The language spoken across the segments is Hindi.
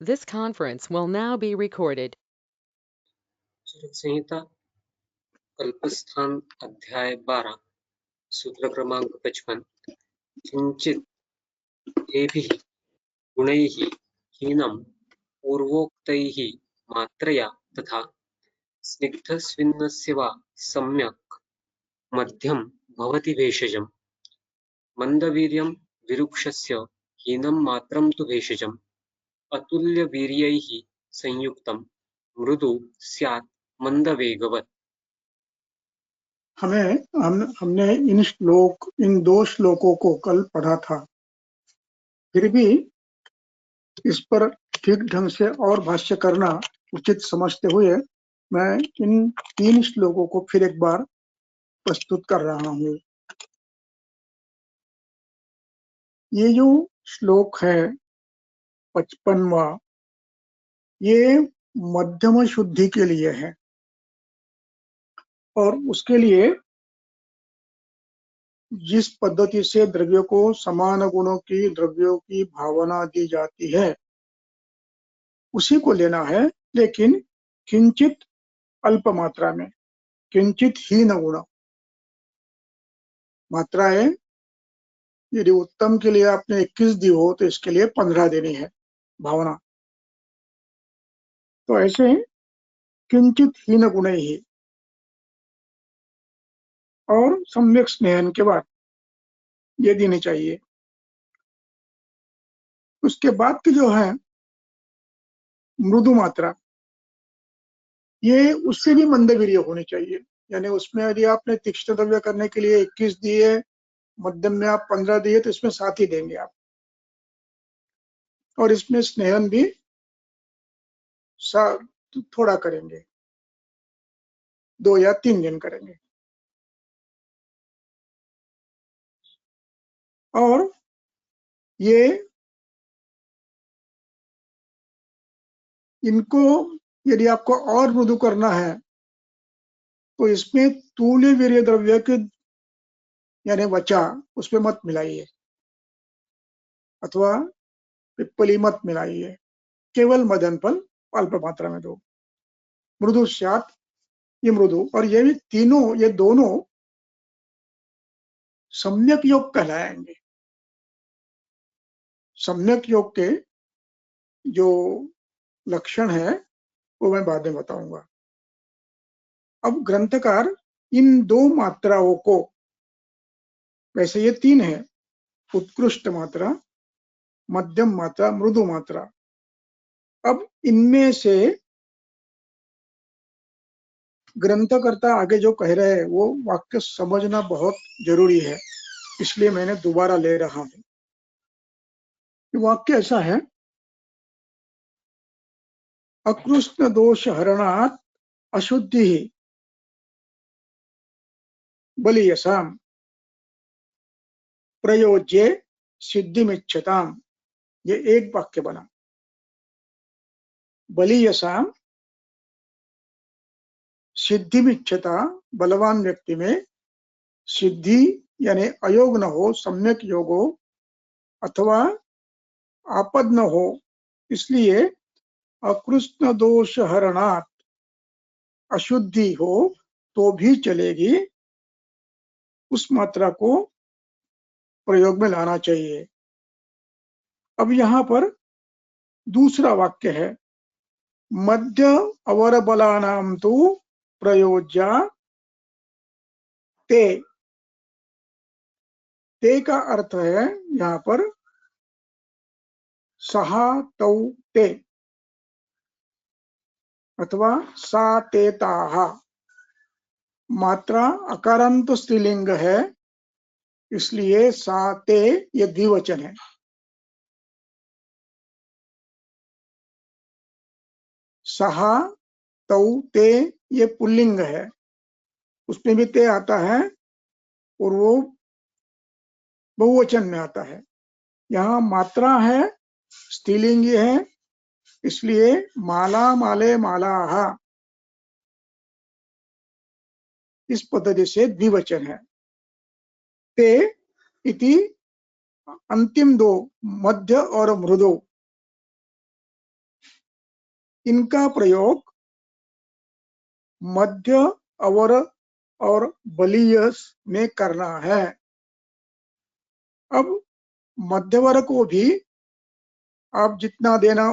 This conference will now be recorded. चरक संहिता कल्पस्थान अध्याय 12 सूत्र क्रमांक 55 किंचित एभिः गुणैः हीनं पूर्वोक्तैः मात्रया तथा स्निग्धस्विन्नस्य वा सम्यक् मध्यं भवति भेषजम् मन्दवीर्यं विरुक्षस्य हीनं मात्रं तु भेषजम् अतुल्यवीर्यैः संयुक्तं मृदु स्यात् मन्दवेगवत्। हमने इन दो श्लोकों को कल पढ़ा था। फिर भी इस पर ठीक ढंग से और भाष्य करना उचित समझते हुए मैं इन 3 श्लोकों को फिर एक बार प्रस्तुत कर रहा हूँ। ये जो श्लोक है 55वां, ये मध्यम शुद्धि के लिए है और उसके लिए जिस पद्धति से द्रव्यों को समान गुणों की द्रव्यों की भावना दी जाती है उसी को लेना है, लेकिन किंचित अल्प मात्रा में, किंचित हीन गुण मात्रा है। यदि उत्तम के लिए आपने 21 दी हो तो इसके लिए 15 देनी है भावना। तो ऐसे किंचित हीन गुण ही और सम्यक स्नेहन के बाद ये देनी चाहिए। उसके बाद की जो है मृदु मात्रा, ये उससे भी मंदवीर्य होनी चाहिए। यानी उसमें यदि आपने तीक्ष्ण द्रव्य करने के लिए 21 दिए, मध्यम में आप 15 दिए, तो इसमें 7 ही देंगे आप। और इसमें स्नेहन भी थोड़ा करेंगे, 2 या 3 दिन करेंगे। और ये इनको यदि आपको और मृदु करना है तो इसमें तूल्य वीर्य द्रव्य के यानी वचा उसमें मत मिलाइए अथवा पिप्पली मत मिलाइए, केवल मदन फल अल्प मात्रा में दो। मृदु स्यात्, ये मृदु, और ये भी तीनों, ये दोनों सम्यक योग कहलाएंगे। सम्यक योग के जो लक्षण है वो मैं बाद में बताऊंगा। अब ग्रंथकार इन 2 मात्राओं को, वैसे ये 3 है, उत्कृष्ट मात्रा, मध्यम मात्रा, मृदु मात्रा। अब इनमें से ग्रंथकर्ता आगे जो कह रहे हैं वो वाक्य समझना बहुत जरूरी है, इसलिए मैंने दोबारा ले रहा हूं। वाक्य ऐसा है, अकृष्ण दोष हरणात् अशुद्धि बलीयसाम प्रयोज्य सिद्धिमिच्छताम। ये एक वाक्य बना। बलीयसाम सिद्धिमिच्छता, बलवान व्यक्ति में सिद्धि यानी अयोग न हो, सम्यक योग हो, अथवा आपद न हो, इसलिए अकृष्ण दोष हरणात् अशुद्धि हो तो भी चलेगी, उस मात्रा को प्रयोग में लाना चाहिए। अब यहां पर दूसरा वाक्य है, मध्य अवर बलानाम तु प्रयोज्या ते। ते का अर्थ है यहां पर सहा तौ ते अथवा सा ते ताहा। मात्रा अकारांत स्त्रीलिंग है, इसलिए सा ते ये द्विवचन है। सहा तौ ते ये पुल्लिंग है, उसमें भी ते आता है और वो बहुवचन में आता है। यहाँ मात्रा है, स्त्रीलिंगी है, इसलिए माला माले मालाहा, इस पद्धति से द्विवचन है। ते इति अंतिम 2 मध्य और मृदु, इनका प्रयोग मध्य, अवर और बलीय में करना है। अब मध्यवर को भी आप जितना देना,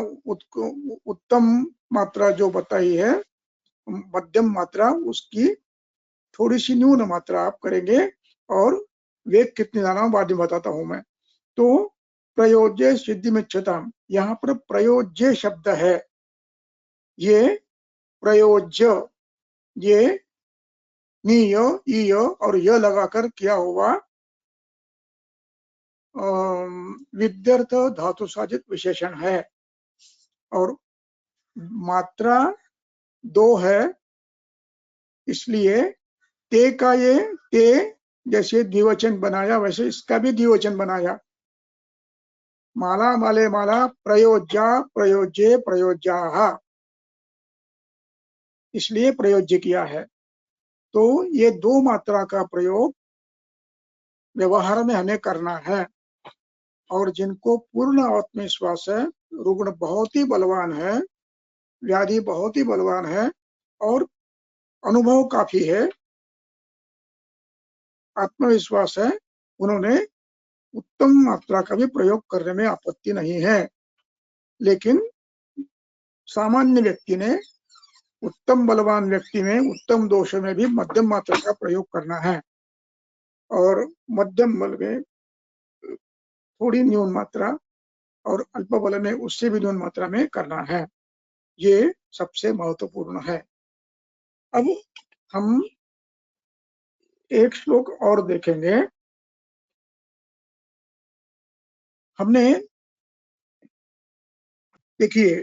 उत्तम मात्रा जो बताई है मध्यम मात्रा, उसकी थोड़ी सी न्यून मात्रा आप करेंगे, और वेग कितने जाना बाद में बताता हूं मैं। तो प्रयोज्य सिद्धि में क्षताम, यहाँ पर प्रयोज्य शब्द है, ये प्रयोज्य, ये नीय, ईय और य लगाकर किया हुआ विद्यर्थ धातु साधित विशेषण है। और मात्रा 2 है, इसलिए ते का ये ते जैसे द्विवचन बनाया वैसे इसका भी द्विवचन बनाया। माला, माले, माला, प्रयोज्या, प्रयोज्ये, प्रयोज्याः, इसलिए प्रयोज्य किया है। तो ये 2 मात्रा का प्रयोग व्यवहार में हमें करना है। और जिनको पूर्ण आत्मविश्वास है, रुग्ण बहुत ही बलवान है, व्याधि बहुत ही बलवान है और अनुभव काफी है, आत्मविश्वास है, उन्होंने उत्तम मात्रा का भी प्रयोग करने में आपत्ति नहीं है। लेकिन सामान्य व्यक्ति ने, उत्तम बलवान व्यक्ति में उत्तम दोष में भी मध्यम मात्रा का प्रयोग करना है, और मध्यम बल में थोड़ी न्यून मात्रा और अल्प बल में उससे भी न्यून मात्रा में करना है। ये सबसे महत्वपूर्ण है। अब हम एक श्लोक और देखेंगे। हमने देखिए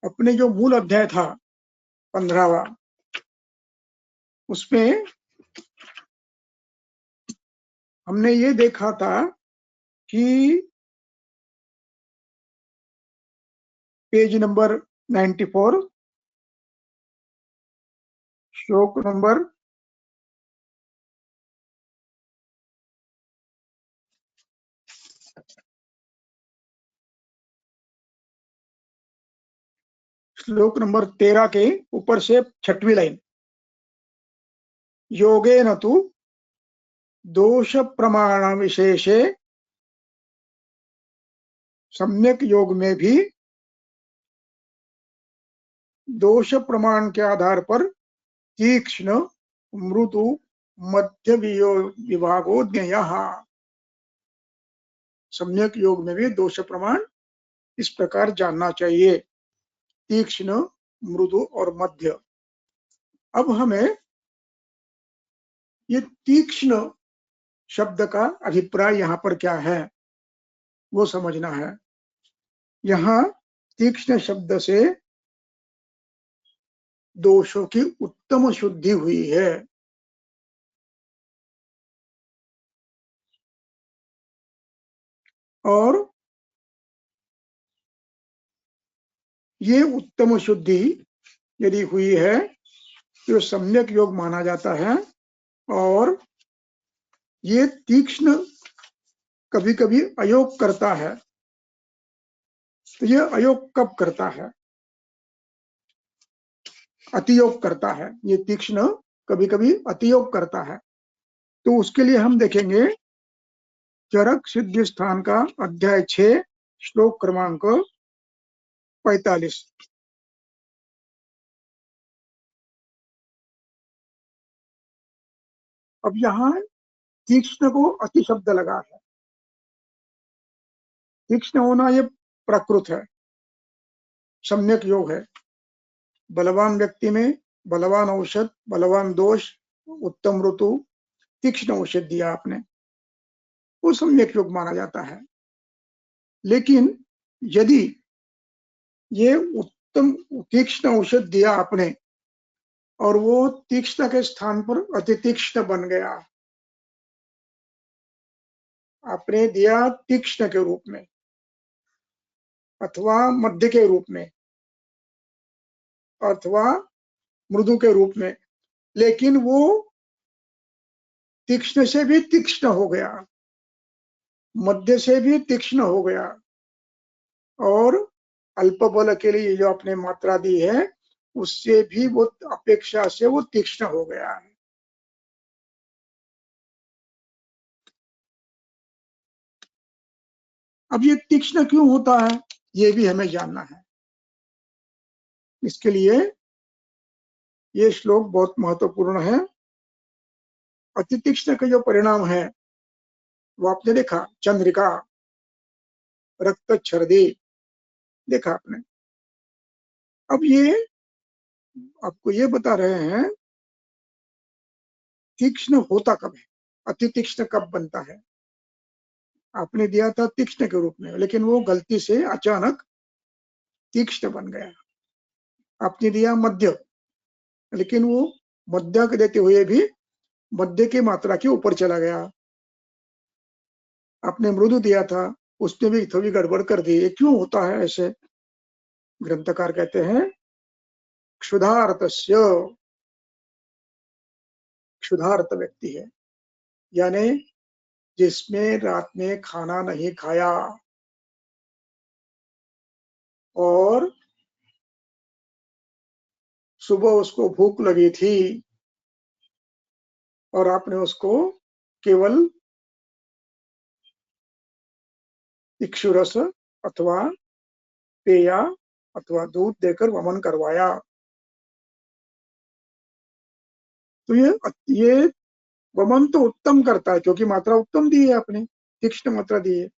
अपने जो मूल अध्याय था 15वां, उसमें हमने ये देखा था कि पेज नंबर 94, श्लोक नंबर 13 के ऊपर से 6वीं लाइन, योगे न तु दोष प्रमाण विशेषे, सम्यक योग में भी दोष प्रमाण के आधार पर तीक्ष्ण, मृदु, मध्य विभागो ज्ञेयः। सम्यक योग में भी दोष प्रमाण इस प्रकार जानना चाहिए, तीक्ष्ण, मृदु और मध्य। अब हमें ये तीक्ष्ण शब्द का अभिप्राय यहाँ पर क्या है वो समझना है। यहाँ तीक्ष्ण शब्द से दोषों की उत्तम शुद्धि हुई है। और ये उत्तम शुद्धि यदि हुई है तो सम्यक योग माना जाता है। और ये तीक्ष्ण कभी कभी अयोग करता है, तो ये अयोग कब करता है? अतियोग करता है। ये तीक्ष्ण कभी कभी अतियोग करता है। तो उसके लिए हम देखेंगे चरक सिद्धि स्थान का अध्याय 6 श्लोक क्रमांक 45। अब यहाँ तीक्ष्ण को अति शब्द लगा है। तीक्ष्ण होना ये प्रकृत है, सम्यक योग है। बलवान व्यक्ति में बलवान औषध, बलवान दोष, उत्तम ऋतु, तीक्ष्ण औषध दिया आपने, वो सम्यक योग माना जाता है। लेकिन यदि ये उत्तम तीक्ष्ण औषध दिया आपने और वो तीक्ष्ण के स्थान पर अति तीक्ष्ण बन गया, आपने दिया तीक्ष्ण के रूप में अथवा मध्य के रूप में अथवा मृदु के रूप में, लेकिन वो तीक्ष्ण से भी तीक्ष्ण हो गया, मध्य से भी तीक्ष्ण हो गया और अल्प बल के लिए जो आपने मात्रा दी है उससे भी वो अपेक्षा से वो तीक्ष्ण हो गया है। अब ये तीक्ष्ण क्यों होता है ये भी हमें जानना है। इसके लिए ये श्लोक बहुत महत्वपूर्ण है। अति तीक्ष्ण के जो परिणाम है वो आपने देखा, चंद्रिका, रक्त छर्दी, देखा आपने। अब ये आपको ये बता रहे हैं तीक्ष्ण होता कब है, अति तीक्ष्ण कब बनता है। आपने दिया था तीक्ष्ण के रूप में, लेकिन वो गलती से अचानक तीक्ष्ण बन गया। आपने दिया मध्य, लेकिन वो मध्य के देते हुए भी मध्य की मात्रा के ऊपर चला गया। आपने मृदु दिया था, उसने भी थोड़ी गड़बड़ कर दी। ये क्यों होता है ऐसे? ग्रंथकार कहते हैं क्षुधार्तस्य, क्षुधार्त व्यक्ति है, यानी जिसमें रात में खाना नहीं खाया और सुबह उसको भूख लगी थी और आपने उसको केवल इक्षुरस अथवा पेया अथवा दूध देकर वमन करवाया। तो ये वमन तो उत्तम करता है क्योंकि मात्रा उत्तम दी है आपने, तीक्ष्ण मात्रा दी है।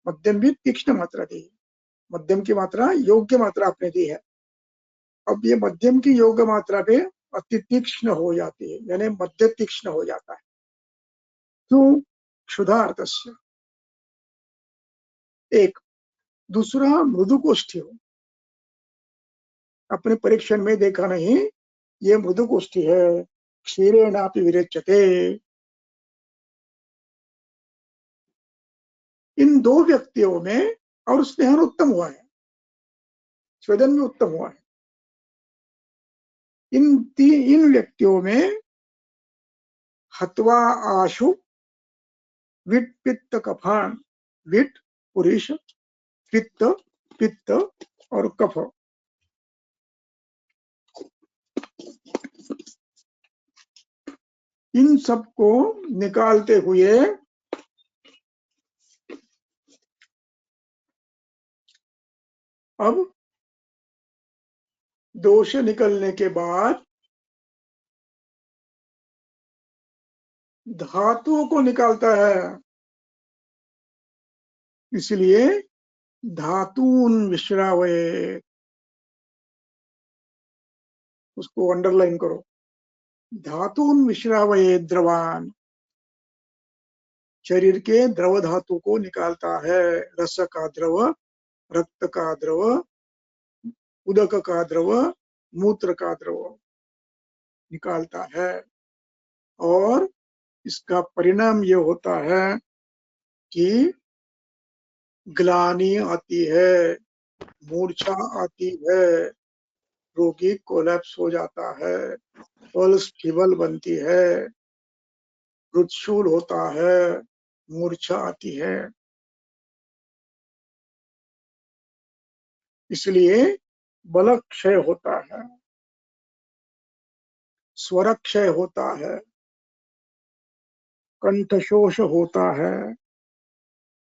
मध्यम भी तीक्ष्ण मात्रा दी है, मध्यम की मात्रा योग्य मात्रा आपने दी है। अब ये मध्यम की योग्य मात्रा पे अति तीक्ष्ण हो जाती है, यानी मध्य तीक्ष्ण हो जाता है। क्यों? क्षुधार्तस्य। एक दूसरा मृदुकोष्ठी हो, अपने परीक्षण में देखा नहीं, ये मृदुकोष्ठी है, क्षीरेणापि विरेच्यते। इन दो व्यक्तियों में, और स्नेहन उत्तम हुआ है, स्वेदन भी उत्तम हुआ है। इन व्यक्तियों में हत्वा आशु विट पित्त कफान, विट पुरुष, पित्त पित्त और कफ, इन सबको निकालते हुए अब दोष निकलने के बाद धातुओं को निकालता है। इसलिए धातून विश्रावये, उसको अंडरलाइन करो, धातून विश्रावये द्रवान, शरीर के द्रव धातु को निकालता है। रस का द्रव, रक्त का द्रव, उदक का द्रव, मूत्र का द्रव निकालता है। और इसका परिणाम ये होता है कि ग्लानि आती है, मूर्छा आती है, रोगी कोलैप्स हो जाता है, पल्स फीबल बनती है, हृदशूल होता है, मूर्छा आती है। इसलिए बल क्षय होता है, स्वर क्षय होता है, कंठशोष होता है,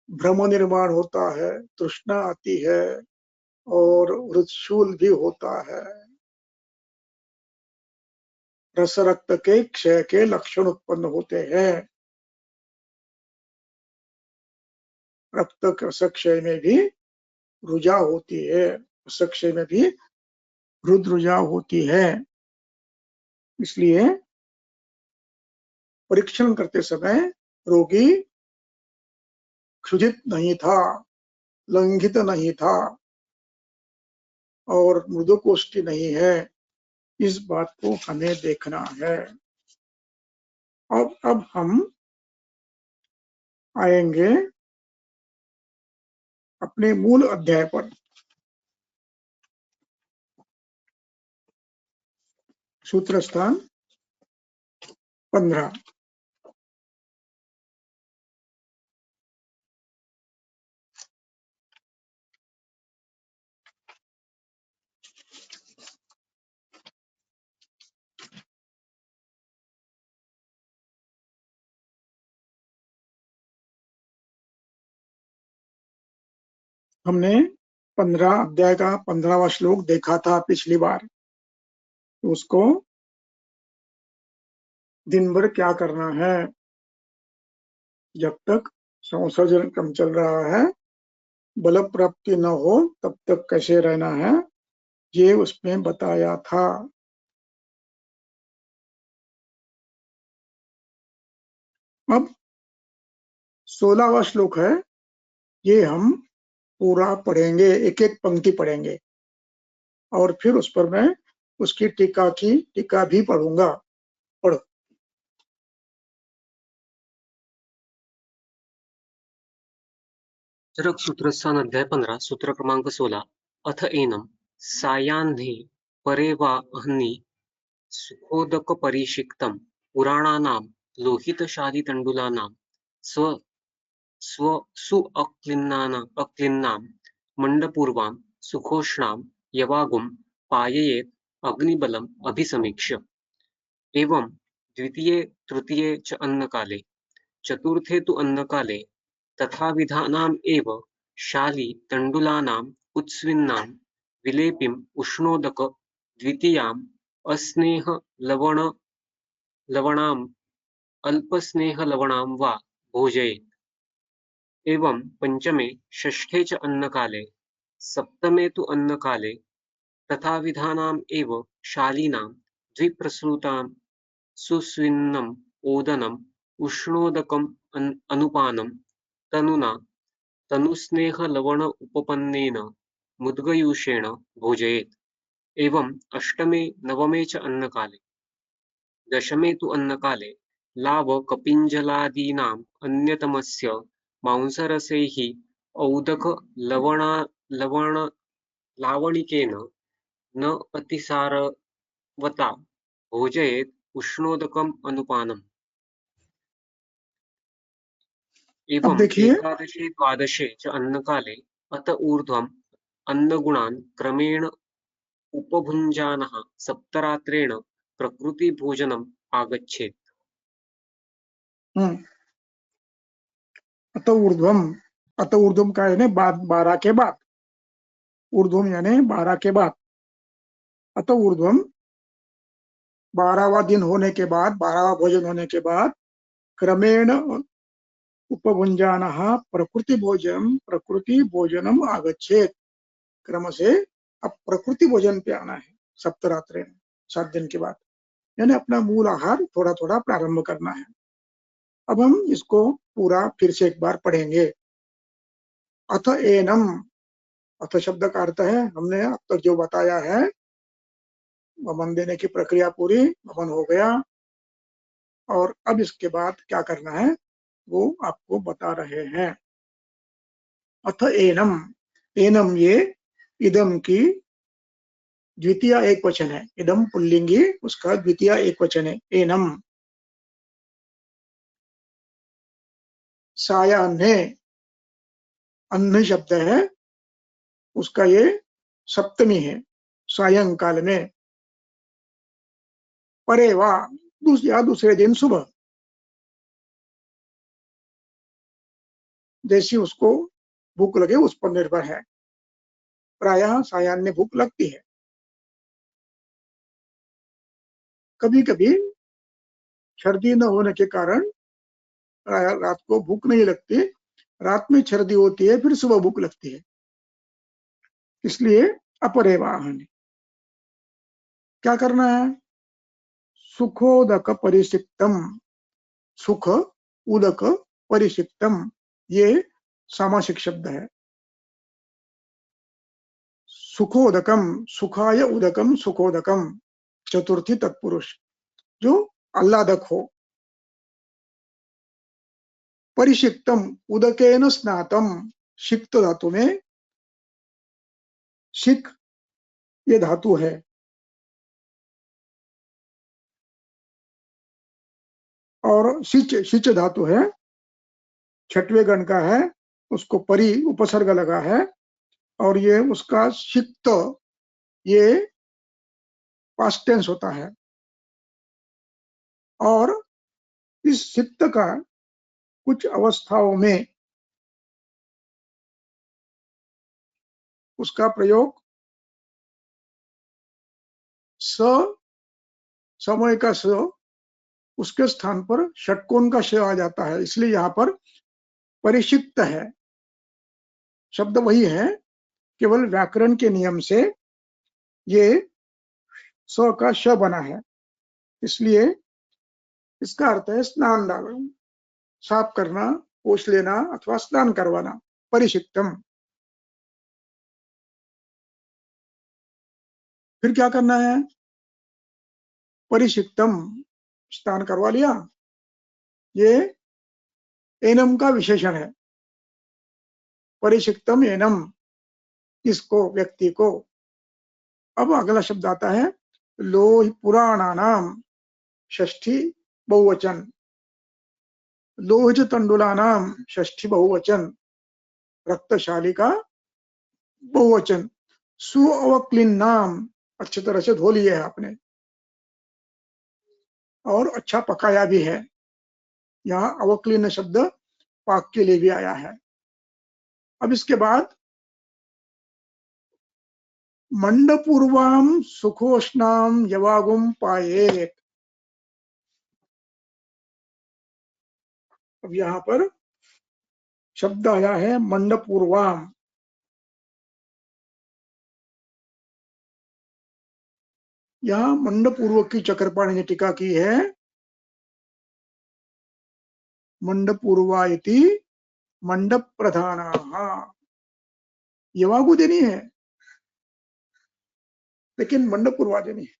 भ्रम निर्माण होता है, तृष्णा आती है और हृदशूल भी होता है। रस रक्त के क्षय के लक्षण उत्पन्न होते हैं। रक्त क्षय में भी रुजा होती है, क्षय में भी रुद्र रुजा होती है। इसलिए परीक्षण करते समय रोगी क्षुधित नहीं था, लंघित नहीं था और मृदुकोष्ठी नहीं है, इस बात को हमें देखना है। अब हम आएंगे अपने मूल अध्याय पर। सूत्र स्थान 15। हमने 15 अध्याय का 15वां श्लोक देखा था पिछली बार। तो उसको दिन भर क्या करना है, जब तक संसर्जन क्रम चल रहा है, बल प्राप्ति न हो तब तक कैसे रहना है, ये उसमें बताया था। अब 16वां श्लोक है, ये हम पूरा पढ़ेंगे, एक एक पंक्ति पढ़ेंगे और फिर उस पर मैं उसकी टीका भी पढ़ूंगा। पढ़ो। चरक सूत्रस्थान अध्याय 15 सूत्र क्रमांक 16 अथ एनम सायाह्ने परे वा अह्नि सुखोदकपरिषिक्तं पुराणानां लोहितशालितण्डुलानां अक्लिन्नां मण्डपूर्वां सुखोष्णां यवागुं पाययेत् अग्निबलम् अभिसमीक्ष्य। एवं द्वितीये तृतीये च अन्नकाले चतुर्थे तु अन्नकाले तथाविधानाम् एव शाली तण्डुलानाम् उत्स्विन्नां विलेपिम् उष्णोदक द्वितीयाम् लवणाम् अल्पस्नेहलवणां वा भोजयेत्। एवं पंचमे षष्ठे च अन्नकाले सप्तमे तु अन्नकाले तथाविधानाम् एव शालीनां द्विप्रसृतां सुस्विन्नम् ओदनम् उष्णोदकम् अनुपानं तनुना तनुस्नेहलवण उपपन्नेन मुद्गयूषेण भोजयेत्। एवं अष्टमे नवमे च अन्नकाले दशमे तु अन्नकाले लावकपिञ्जलादीनाम् अन्यतमस्य मांसरसैः लावणिकेन न अतिसारवता भोजयेत् उष्णोदकम् अनुपानम्। अब एवं देखिए, एकादशे द्वादशे च अन्नकाले अत ऊर्ध्वम् अन्नगुणान् क्रमेण उपभुञ्जानः सप्तरात्रेण प्रकृतिभोजनम् आगच्छेत्। अत ऊर्ध्वम का यानी बाद, 12 के बाद। ऊर्ध्वम यानी 12 के बाद। अत ऊर्ध्वम 12वां दिन होने के बाद, 12वां भोजन होने के बाद क्रमेण उपभुञ्जानः प्रकृति भोजनम आगच्छेत। क्रम से अब प्रकृति भोजन पे आना है सप्तरात्रे में, 7 दिन के बाद, यानी अपना मूल आहार थोड़ा थोड़ा प्रारंभ करना है। अब हम इसको पूरा फिर से एक बार पढ़ेंगे। अथ एनम, अथ शब्द का अर्थ है हमने अब तक जो बताया है, वमन देने की प्रक्रिया पूरी, वमन हो गया, और अब इसके बाद क्या करना है वो आपको बता रहे हैं। अथ एनम, एनम ये इदम की द्वितीय एक वचन है। इदम पुल्लिंगी, उसका द्वितीय एक वचन है एनम। सायाह्ने, अन्न शब्द है, उसका ये सप्तमी है, सायंकाल में। परे वा, दूसरे दिन सुबह, जैसी उसको भूख लगे उस पर निर्भर है। प्रायः सायाह्न भूख लगती है, कभी कभी सर्दी न होने के कारण रात को भूख नहीं लगती, रात में सर्दी होती है, फिर सुबह भूख लगती है, इसलिए अपरे वाहन। क्या करना है? सुखोदक परिसिक्तम, सुख उदक परिसिक्तम, ये सामासिक शब्द है। सुखोदकम, सुखाय उदकम सुखोदकम, चतुर्थी तत्पुरुष, जो आह्लादक हो। परिसिक्तम, उदकेन स्नातम, सिक्त धातु में सिक ये धातु है। और सिच, सिच धातु है, छठवें गण का है, उसको परि उपसर्ग लगा है, और ये उसका सिक्त, ये पास्ट टेंस होता है। और इस सिक्त का कुछ अवस्थाओं में उसका प्रयोग स समय का स उसके स्थान पर षटकोण का श आ जाता है, इसलिए यहाँ पर परिषिक्त है। शब्द वही है, केवल व्याकरण के नियम से ये स का श बना है, इसलिए इसका अर्थ है स्नान डालना, साफ करना, पोंछ लेना अथवा स्नान करवाना, परिषिक्तम। फिर क्या करना है? परिषिक्तम, स्नान करवा लिया, ये एनम का विशेषण है। परिषिक्तम एनम, इसको, व्यक्ति को। अब अगला शब्द आता है लोह पुराणानाम, षष्ठी बहुवचन। लोहज तंडुलानाम, षष्ठी बहुवचन। रक्तशालिका बहुवचन। सुअवक्लिन्नाम, अच्छी तरह से धो लिए है आपने और अच्छा पकाया भी है। यहाँ अवक्लिन्न शब्द पाक के लिए भी आया है। अब इसके बाद मंडपूर्वाम सुखोष्णाम यवागुम पायेत। अब यहाँ पर शब्द आया है मंडपूर्वाम। यहाँ मंडपूर्व की चक्रपाणि ने टीका की है, मंडपूर्वा इति मंडप प्रधानाः। यवागु देनी है, लेकिन मंडपूर्वा देनी है।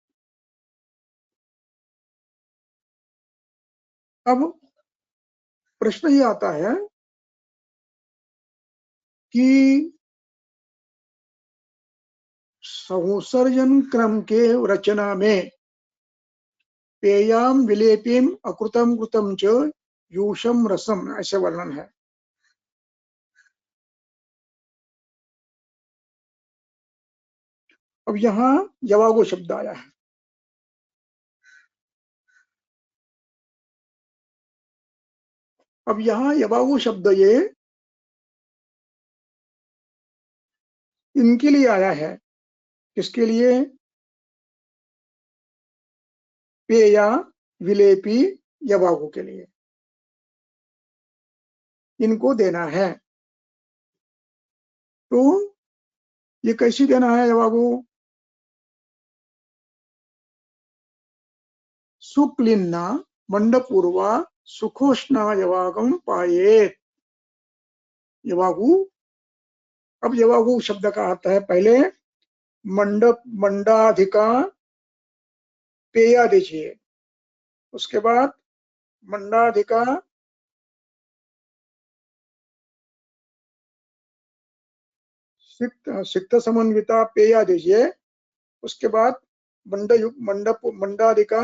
अब प्रश्न ये आता है कि संसर्जन क्रम के रचना में पेयाम विलेपिम अकृतम कृतम च यूषम रसम, ऐसे वर्णन है। अब यहाँ यवागो शब्द आया है। अब यहाँ यवागो शब्द ये इनके लिए आया है। किसके लिए? पेया विलेपी यवागो के लिए, इनको देना है। तो ये कैसी देना है यवागो? सुक्लिन्ना मंडपूर्वा सुखोष्णा यवागम पायेत। यवागु। अब यवागु शब्द का अर्थ है, पहले मंडप मंडाधिका पेया दीजिए, उसके बाद मंडाधिका सिक्त समन्विता पेया दीजिए, उसके बाद मंडप मंडाधिका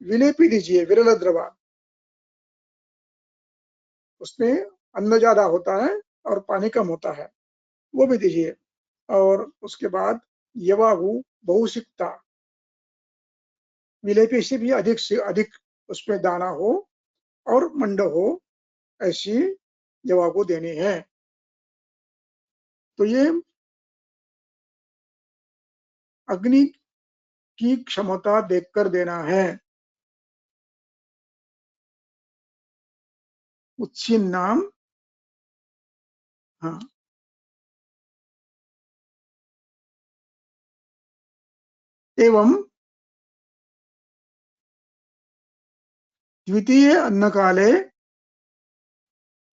विलेपी दीजिए, विरल द्रवा, उसमें अन्न ज्यादा होता है और पानी कम होता है, वो भी दीजिए। और उसके बाद यवागु बहुसिक्ता, विलेपी से भी अधिक से अधिक उसमें दाना हो और मंड हो, ऐसी यवागु देनी है। तो ये अग्नि की क्षमता देखकर देना है। उच्छिन्नाम, हाँ, एवं द्वितीय अन्नकाले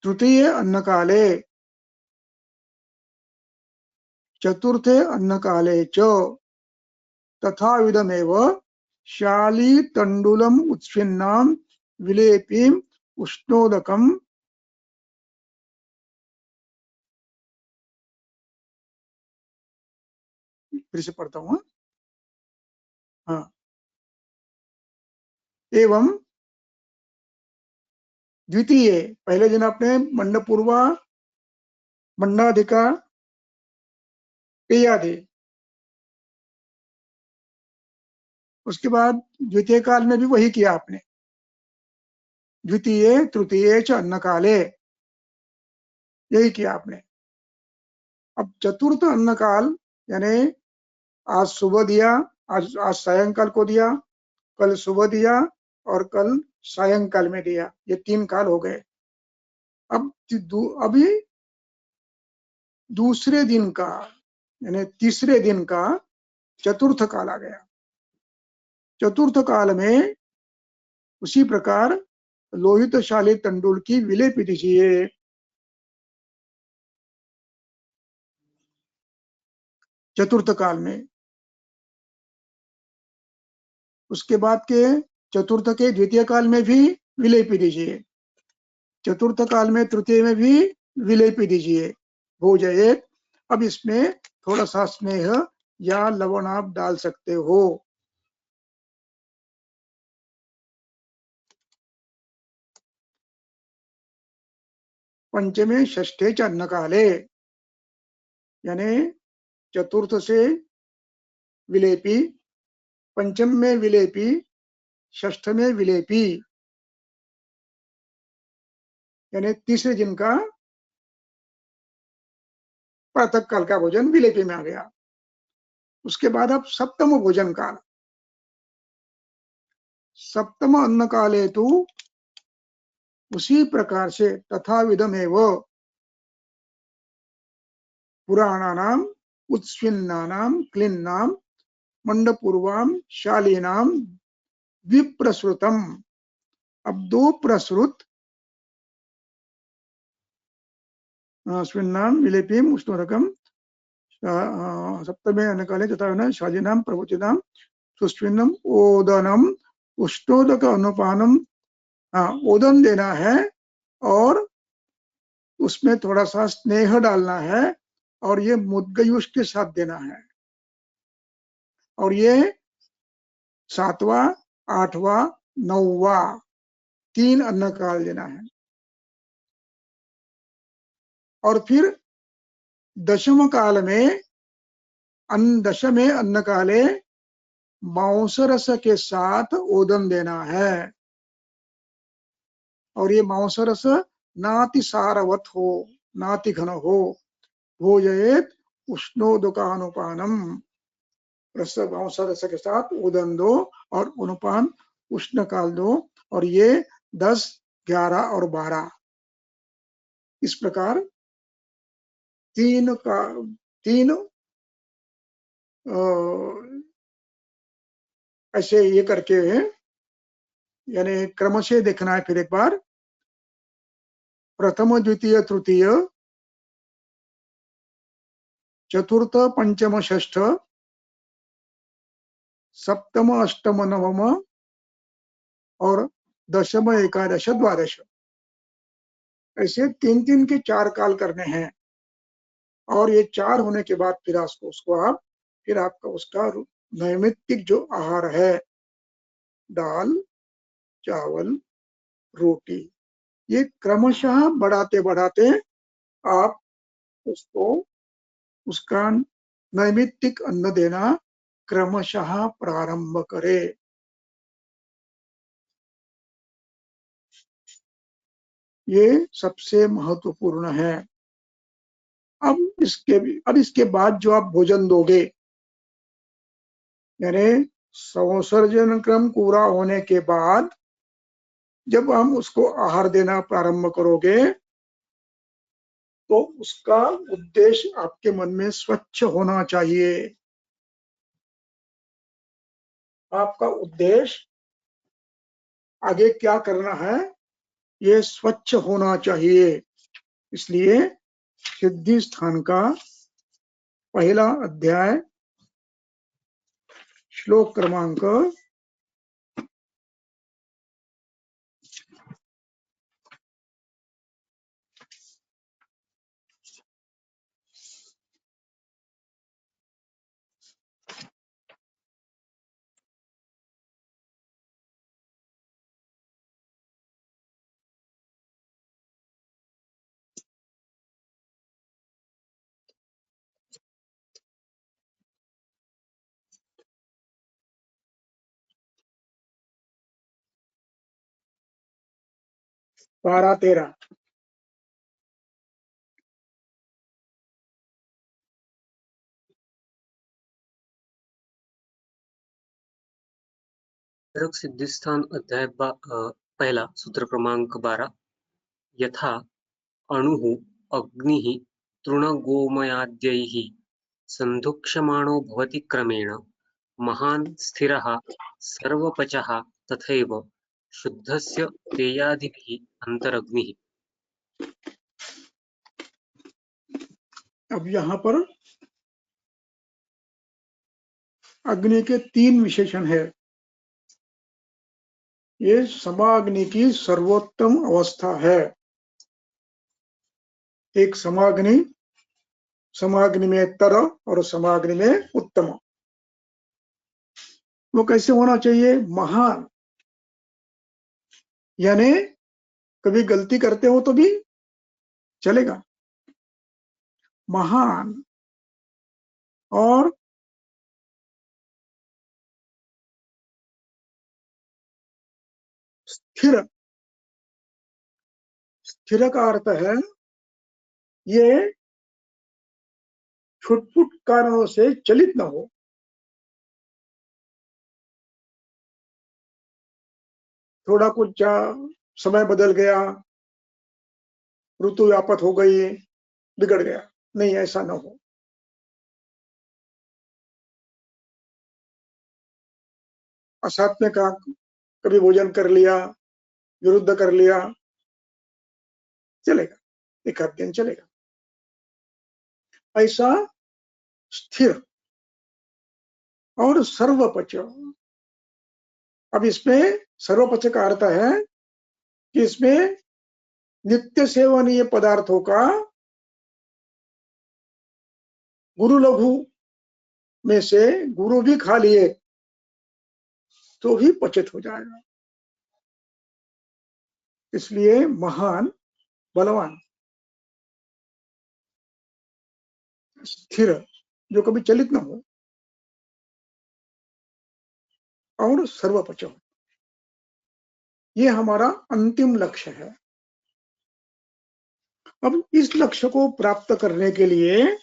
तृतीय अन्नकाले चतुर्थे अन्नकाले च तथाविधमेव शाली तंडुलम उत्सिन्नाम विलेपीम उष्णोदकम। फिर से पढ़ता हूँ। हाँ, एवं द्वितीय, पहले दिन आपने मंडपूर्वा मंडाधिका पेयादि, उसके बाद द्वितीय काल में भी वही किया आपने, द्वितीय तृतीय च अन्नकाले, यही किया आपने। अब चतुर्थ अन्न काल यानी आज सुबह दिया, आज सायंकाल को दिया, कल सुबह दिया और कल सायंकाल में दिया, ये 3 काल हो गए। अब अभी दूसरे दिन का यानी तीसरे दिन का चतुर्थ काल आ गया। चतुर्थ काल में उसी प्रकार लोहितशाली तंडुल की विलेपी दीजिए। चतुर्थ काल में उसके बाद के चतुर्थ के द्वितीय काल में भी विलेपी दीजिए, चतुर्थ काल में तृतीय में भी विलेपी दीजिए। भोजयेत। अब इसमें थोड़ा सा स्नेह या लवण आप डाल सकते हो। पंचमे षष्ठे च अन्न काले यानी चतुर्थ से विलेपी, पंचम में विलेपी, षष्ठ में विलेपी यानी तीसरे दिन का प्रातः काल का भोजन विलेपी में आ गया। उसके बाद अब सप्तम भोजन काल। सप्तम अन्न काले तो उसी प्रकार से तथा विधमेव पुराणानाम उत्स्विन्नानाम क्लिन्नाम मंडपूर्वाम शालीनाम विप्रसृतम। अब 2 प्रसृत स्विन्नाम विलेपीम उष्णोरकम सप्तमे अनकाले तथा शालीनाम प्रभुतिनाम सुस्विन्नम ओदनम उष्णोदक अनुपानम। ओदन देना है और उसमें थोड़ा सा स्नेह डालना है और ये मुद्गयुष के साथ देना है और ये 7वां, 8वां, 9वां 3 अन्न काल देना है। और फिर दशम काल में दशमे अन्न काले मांसरस के साथ ओदन देना है और ये मांसरस नाति सारवत हो, नाति घन हो। भोजयेत उष्णोदकानुपानम। रस मांसरस के साथ ओदन दो और अनुपान उष्ण काल दो और ये 10, 11 और 12 इस प्रकार 3 ऐसे ये करके यानी क्रम से देखना है। फिर एक बार प्रथम, द्वितीय, तृतीय, चतुर्थ, पंचम, षष्ठ, सप्तम, अष्टम, नवम और दशम, एकादश, द्वादश ऐसे 3-3 के 4 काल करने हैं। और ये 4 होने के बाद फिर आपका उसका नैमित्तिक जो आहार है दाल, चावल, रोटी, ये क्रमशः बढ़ाते बढ़ाते आप उसको उसका नैमित्तिक अन्न देना क्रमशः प्रारंभ करें। ये सबसे महत्वपूर्ण है। अब इसके बाद जो आप भोजन दोगे यानी संसर्जन क्रम पूरा होने के बाद जब हम उसको आहार देना प्रारंभ करोगे तो उसका उद्देश्य आपके मन में स्वच्छ होना चाहिए। आपका उद्देश्य आगे क्या करना है ये स्वच्छ होना चाहिए। इसलिए सिद्धि स्थान का पहला अध्याय श्लोक क्रमांक 12, 13 चरक सिद्धिस्थान अध्याय पहला सूत्र क्रमांक 12 यथा अणुः अग्निः तृणगोमयाद्यैः सन्धुक्ष्यमाणो भवति क्रमेण महान् स्थिरः सर्वपचः तथैव शुद्धस्य तेयादिभिः अन्तरग्निः। अब यहाँ पर अग्नि के 3 विशेषण है। ये समाग्नि की सर्वोत्तम अवस्था है। एक समाग्नि, समाग्नि में तर और समाग्नि में उत्तम। वो कैसे होना चाहिए? महान, यानी कभी गलती करते हो तो भी चलेगा, महान और स्थिर। स्थिर का अर्थ है ये छुटपुट कारणों से चलित न हो। थोड़ा कुछ समय बदल गया, ऋतु व्यापत हो गई, बिगड़ गया, नहीं, ऐसा न हो। असाथ में कहा कभी भोजन कर लिया, विरुद्ध कर लिया, चलेगा, एक आध दिन चलेगा। ऐसा स्थिर और सर्वपच। अब इसमें सर्वपच का अर्थ है कि इसमें नित्य सेवनीय पदार्थों का गुरु लघु में से गुरु भी खा लिए तो भी पचित हो जाएगा। इसलिए महान, बलवान, स्थिर, जो कभी चलित न हो, और सर्वपच, ये हमारा अंतिम लक्ष्य है। अब इस लक्ष्य को प्राप्त करने के लिए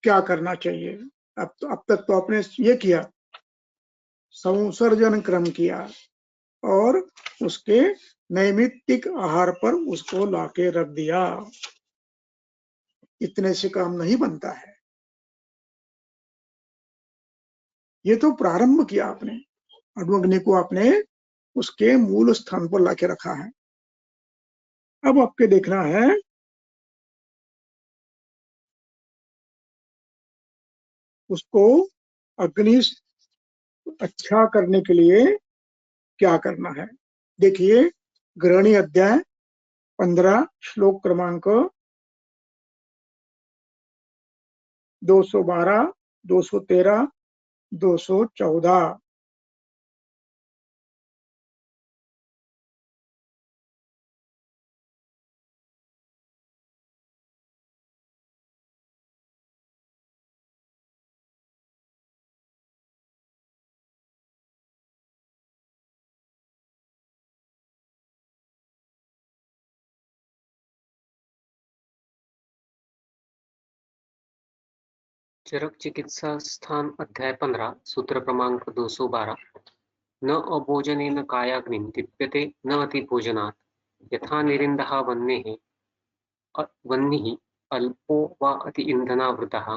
क्या करना चाहिए? अब तक तो आपने ये किया, संसर्जन क्रम किया और उसके नैमित्तिक आहार पर उसको लाके रख दिया। इतने से काम नहीं बनता है। ये तो प्रारंभ किया आपने, अग्नि को आपने उसके मूल स्थान पर लाके रखा है। अब आपके देखना है उसको अग्नि अच्छा करने के लिए क्या करना है। देखिए, गृहणी अध्याय 15 श्लोक क्रमांक 212, 213, 214। चरक चिकित्सा स्थान अध्याय 15 सूत्र क्रमांक 212 न अभोजनेन कायाग्निं दीप्यते न अतिभोजनात् यथा निरिन्दः वह्निः अल्पो वा अति ईन्धनावृतः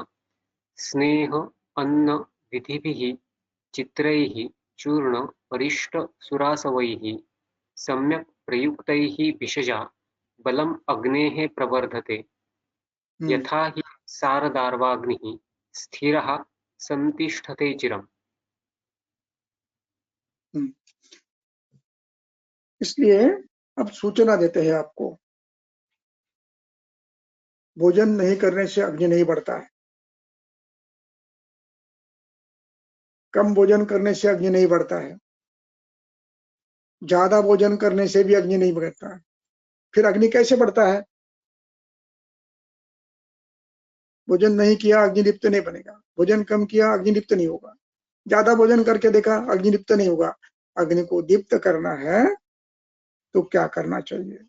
स्नेह अन्न विधिभिः चित्रैः चूर्ण परिष्ट सुरासवैः सम्यक् प्रयुक्तैः भिषजा बलम् अग्नेः प्रवर्धते यथा हि सारदार्वाग्निः स्थिरः संतिष्ठते चिरम्। इसलिए अब सूचना देते हैं आपको, भोजन नहीं करने से अग्नि नहीं बढ़ता है, कम भोजन करने से अग्नि नहीं बढ़ता है, ज्यादा भोजन करने से भी अग्नि नहीं बढ़ता है। फिर अग्नि कैसे बढ़ता है? भोजन नहीं किया, अग्निलिप्त नहीं बनेगा। भोजन कम किया, अग्निलिप्त नहीं होगा। ज्यादा भोजन करके देखा, अग्निलिप्त नहीं होगा। अग्नि को दीप्त करना है तो क्या करना चाहिए?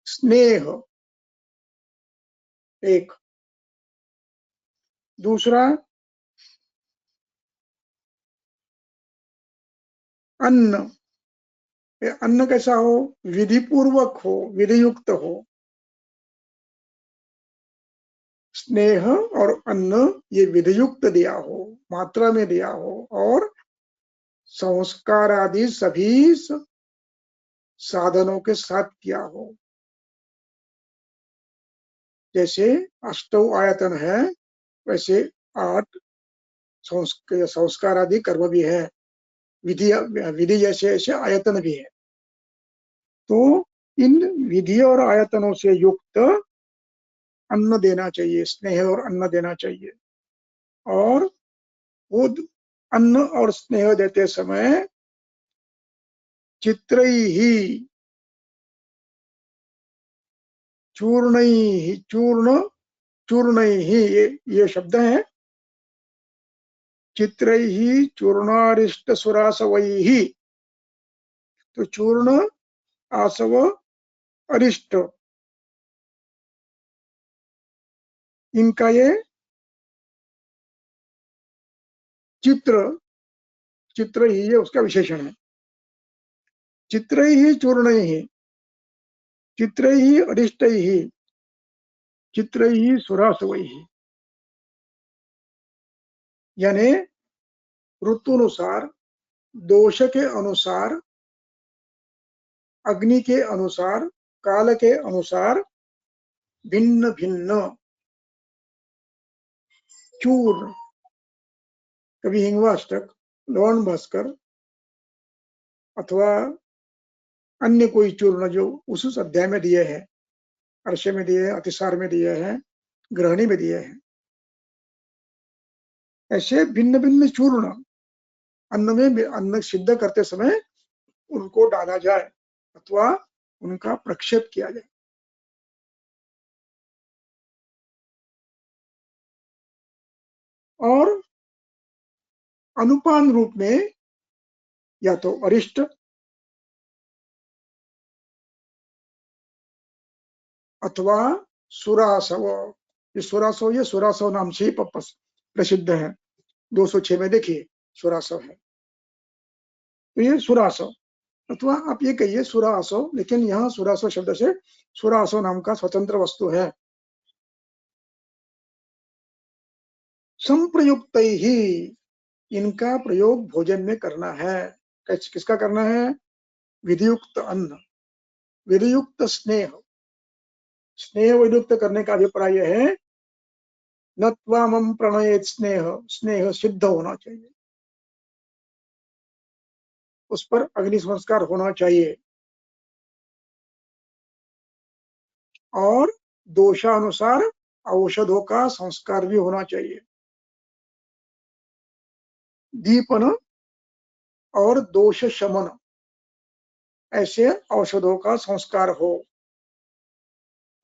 स्नेह एक, दूसरा अन्न, ये अन्न कैसा हो? विधि पूर्वक हो, विधि युक्त हो। स्नेह और अन्न ये विधि युक्त दिया हो, मात्रा में दिया हो, और संस्कार आदि सभी साधनों के साथ किया हो। जैसे अष्टौ आयतन है, वैसे 8 संस्कार आदि कर्म भी है, विधि विधि जैसे ऐसे आयतन भी है। तो इन विधि और आयतनों से युक्त अन्न देना चाहिए, स्नेह और अन्न देना चाहिए। और वो अन्न और स्नेह देते समय चित्रैहि, चूर्णैहि, चूर्णैहि, ये शब्द है। चित्रैहि चूर्णारिष्ट सुरासवैहि, तो चूर्ण, आसव, अरिष्ट, इनका ये चित्र ही ये उसका विशेषण है। चित्रैहि चूर्णैहि, चित्रैहि अरिष्टैहि, चित्रैहि सुरासवैहि, यानी ऋतुनुसार, दोष के अनुसार, अग्नि के अनुसार, काल के अनुसार भिन्न भिन्न चूर्ण, कभी हिंगवाष्टक, लवण भास्कर, अथवा अन्य कोई चूर्ण जो उस अध्याय में दिए हैं, अर्शे में दिए हैं, अतिसार में दिए हैं, ग्रहणी में दिए हैं, ऐसे भिन्न भिन्न चूर्ण अन्न में, अन्न सिद्ध करते समय उनको डाला जाए अथवा उनका प्रक्षेप किया जाए। और अनुपान रूप में या तो अरिष्ट अथवा सुरासव, ये सुरासव नाम से ही प्रसिद्ध है। 206 में देखिए सुरासव है, तो ये सुरासव, अथवा आप ये कहिए सुरासव, लेकिन यहाँ सुरासव शब्द से सुरासव नाम का स्वतंत्र वस्तु है। संप्रयुक्त ही, इनका प्रयोग भोजन में करना है। किसका करना है? विधियुक्त अन्न, विधियुक्त स्नेह, स्नेह वियुक्त करने का अभिप्राय है न त्वामं प्रणयेत स्नेह, स्नेह सिद्ध होना चाहिए, उस पर अग्नि संस्कार होना चाहिए, और दोषानुसार औषधों का संस्कार भी होना चाहिए। दीपन और दोष शमन, ऐसे औषधों का संस्कार हो।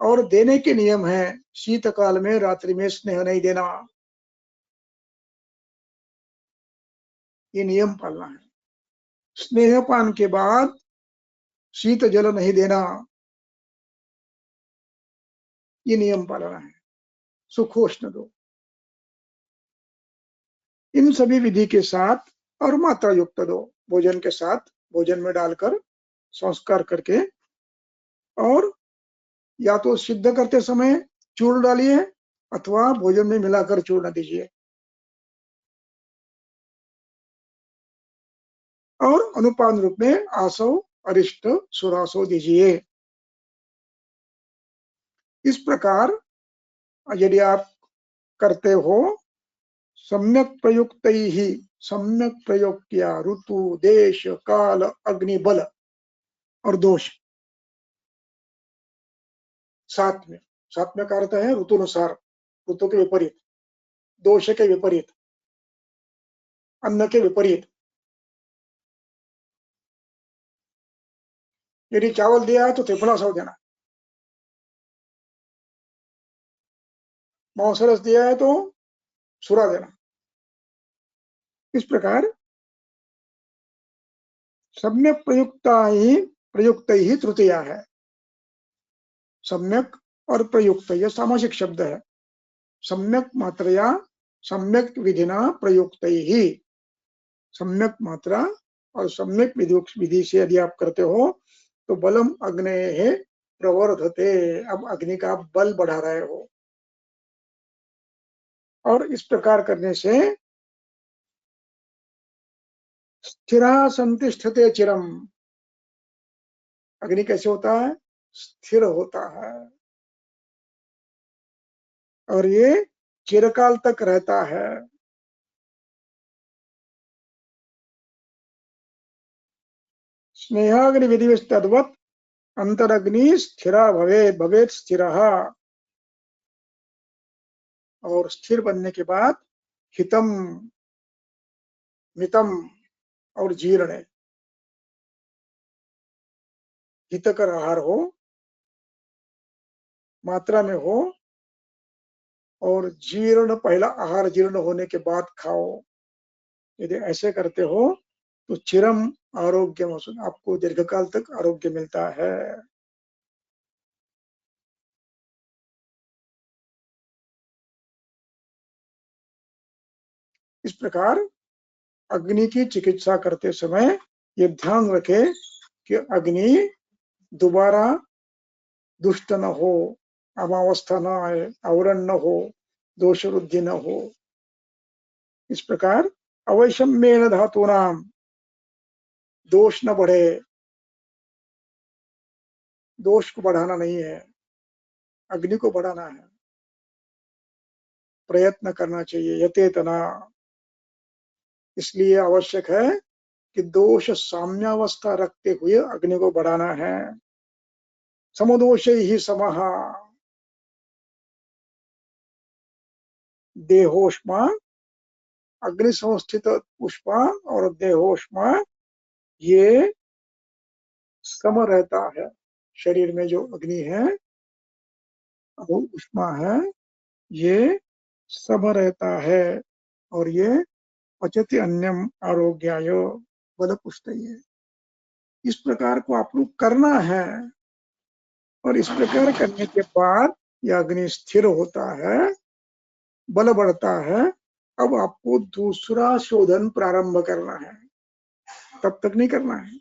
और देने के नियम है, शीतकाल में रात्रि में स्नेह नहीं देना, ये नियम पालना है। स्नेहपान के बाद शीत जल नहीं देना, ये नियम पालना है। सुखोष्ण दो, इन सभी विधि के साथ, और मात्रा युक्त दो, भोजन के साथ, भोजन में डालकर संस्कार करके, और या तो सिद्ध करते समय चूर्ण डालिए अथवा भोजन में मिलाकर चूर्ण दीजिए। और अनुपान रूप में आसव, अरिष्ट, सुरासव दीजिए। इस प्रकार यदि आप करते हो, सम्यक प्रयुक्त ही, सम्यक प्रयोग किया, ऋतु, देश, काल, अग्नि, बल और दोष, साथ में का अर्थ है ऋतुनुसार, ऋतु के विपरीत, दोष के विपरीत, अन्न के विपरीत। यदि चावल दिया है तो त्रिफला सौ देना, मांसरस दिया है तो सुरा देना। इस प्रकार सम्यक प्रयुक्त ही तृतीया है। सम्यक और प्रयुक्त, यह सामासिक शब्द है। सम्यक मात्रया, सम्यक विधिना प्रयुक्त ही, सम्यक मात्रा और सम्यक विधि से यदि आप करते हो तो बलम अग्नेः प्रवर्धते, अब अग्नि का बल बढ़ा रहे हो। और इस प्रकार करने से स्थिरः संतिष्ठते चिरम, अग्नि कैसे होता है? स्थिर होता है और ये चिरकाल तक रहता है। स्नेहाग्नि विधिवस्तद्वत् अंतरग्नि स्थिरा भवेत् भवेत् स्थिरः, और स्थिर बनने के बाद हितम मितम और जीर्ण, हितकर आहार हो, मात्रा में हो, और जीर्ण पहला आहार जीर्ण होने के बाद खाओ। यदि ऐसे करते हो तो चिरम आरोग्यम, आपको दीर्घकाल तक आरोग्य मिलता है। इस प्रकार अग्नि की चिकित्सा करते समय ये ध्यान रखे कि अग्नि दोबारा दुष्ट न हो, अमावस्था न आए, आवरण न हो, दोष वृद्धि न हो। इस प्रकार अवैषम्येन धातूनाम, दोष न बढ़े, दोष को बढ़ाना नहीं है, अग्नि को बढ़ाना है, प्रयत्न करना चाहिए यतेतना। इसलिए आवश्यक है कि दोष साम्यावस्था रखते हुए अग्नि को बढ़ाना है। समदोषे ही समः देहोष्मा, अग्नि संस्थित उष्मा और देहोष्मा ये सम रहता है। शरीर में जो अग्नि है वो उष्मा है, ये सम रहता है और ये पचति अन्यम आरोग्याय बल पुष्टये। इस प्रकार को आप लोग करना है और इस प्रकार करने के बाद यह अग्नि स्थिर होता है, बल बढ़ता है। अब आपको दूसरा शोधन प्रारंभ करना है, तब तक नहीं करना है।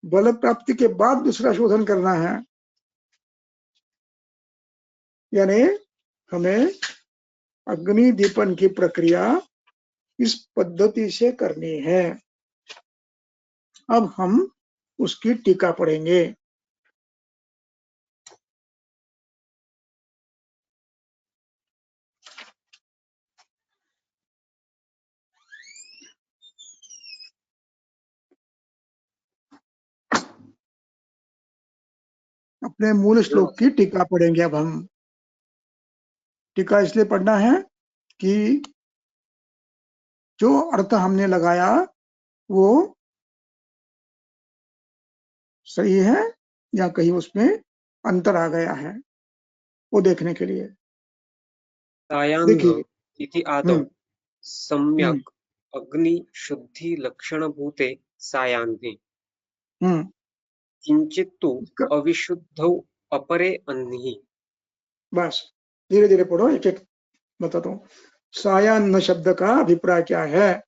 बल प्राप्ति के बाद दूसरा शोधन करना है, यानी हमें अग्नि दीपन की प्रक्रिया इस पद्धति से करनी है। अब हम उसकी टीका पढ़ेंगे। अपने मूल श्लोक की टीका पढ़ेंगे। अब हम टीका इसलिए पढ़ना है कि जो अर्थ हमने लगाया वो सही है या कहीं उसमें अंतर आ गया है, वो देखने के लिए। सायाह्न देखिए, इति आदौ हम्म सम्यक् अग्नि शुद्धि लक्षणभूते सायाह्ने हम्म किंचित् तु इसका अविशुद्धौ अपरे अन्निः। बस धीरे धीरे पढ़ो, एक एक बताता हूँ। सायाह्न शब्द का अभिप्राय क्या है?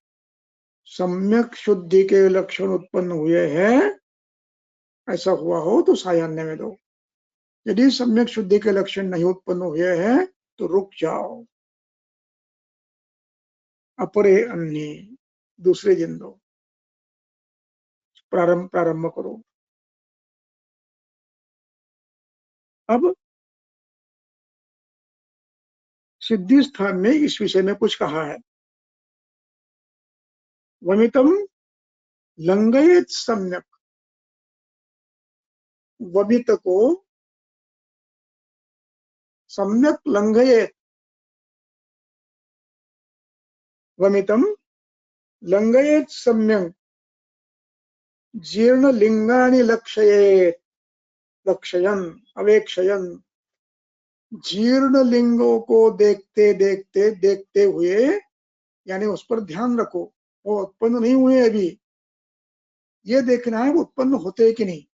सम्यक शुद्धि के लक्षण उत्पन्न हुए हैं, ऐसा हुआ हो तो सायाह्न में दो। यदि सम्यक शुद्धि के लक्षण नहीं उत्पन्न हुए हैं तो रुक जाओ, अपरे अन्य दूसरे दिन दो, प्रारंभ करो। अब सिद्धि स्थान में इस विषय में कुछ कहा है। वमितम लंघयेत सम्यक, वमित को सम्यक लंघयेत, वमितम लंघयेत सम्यक जीर्ण लिंगानि लक्षयेत, लक्षयन अवेक्षयन, जीर्ण लिंगों को देखते देखते देखते हुए, यानी उस पर ध्यान रखो। वो उत्पन्न नहीं हुए अभी, ये देखना है वो उत्पन्न होते हैं कि नहीं।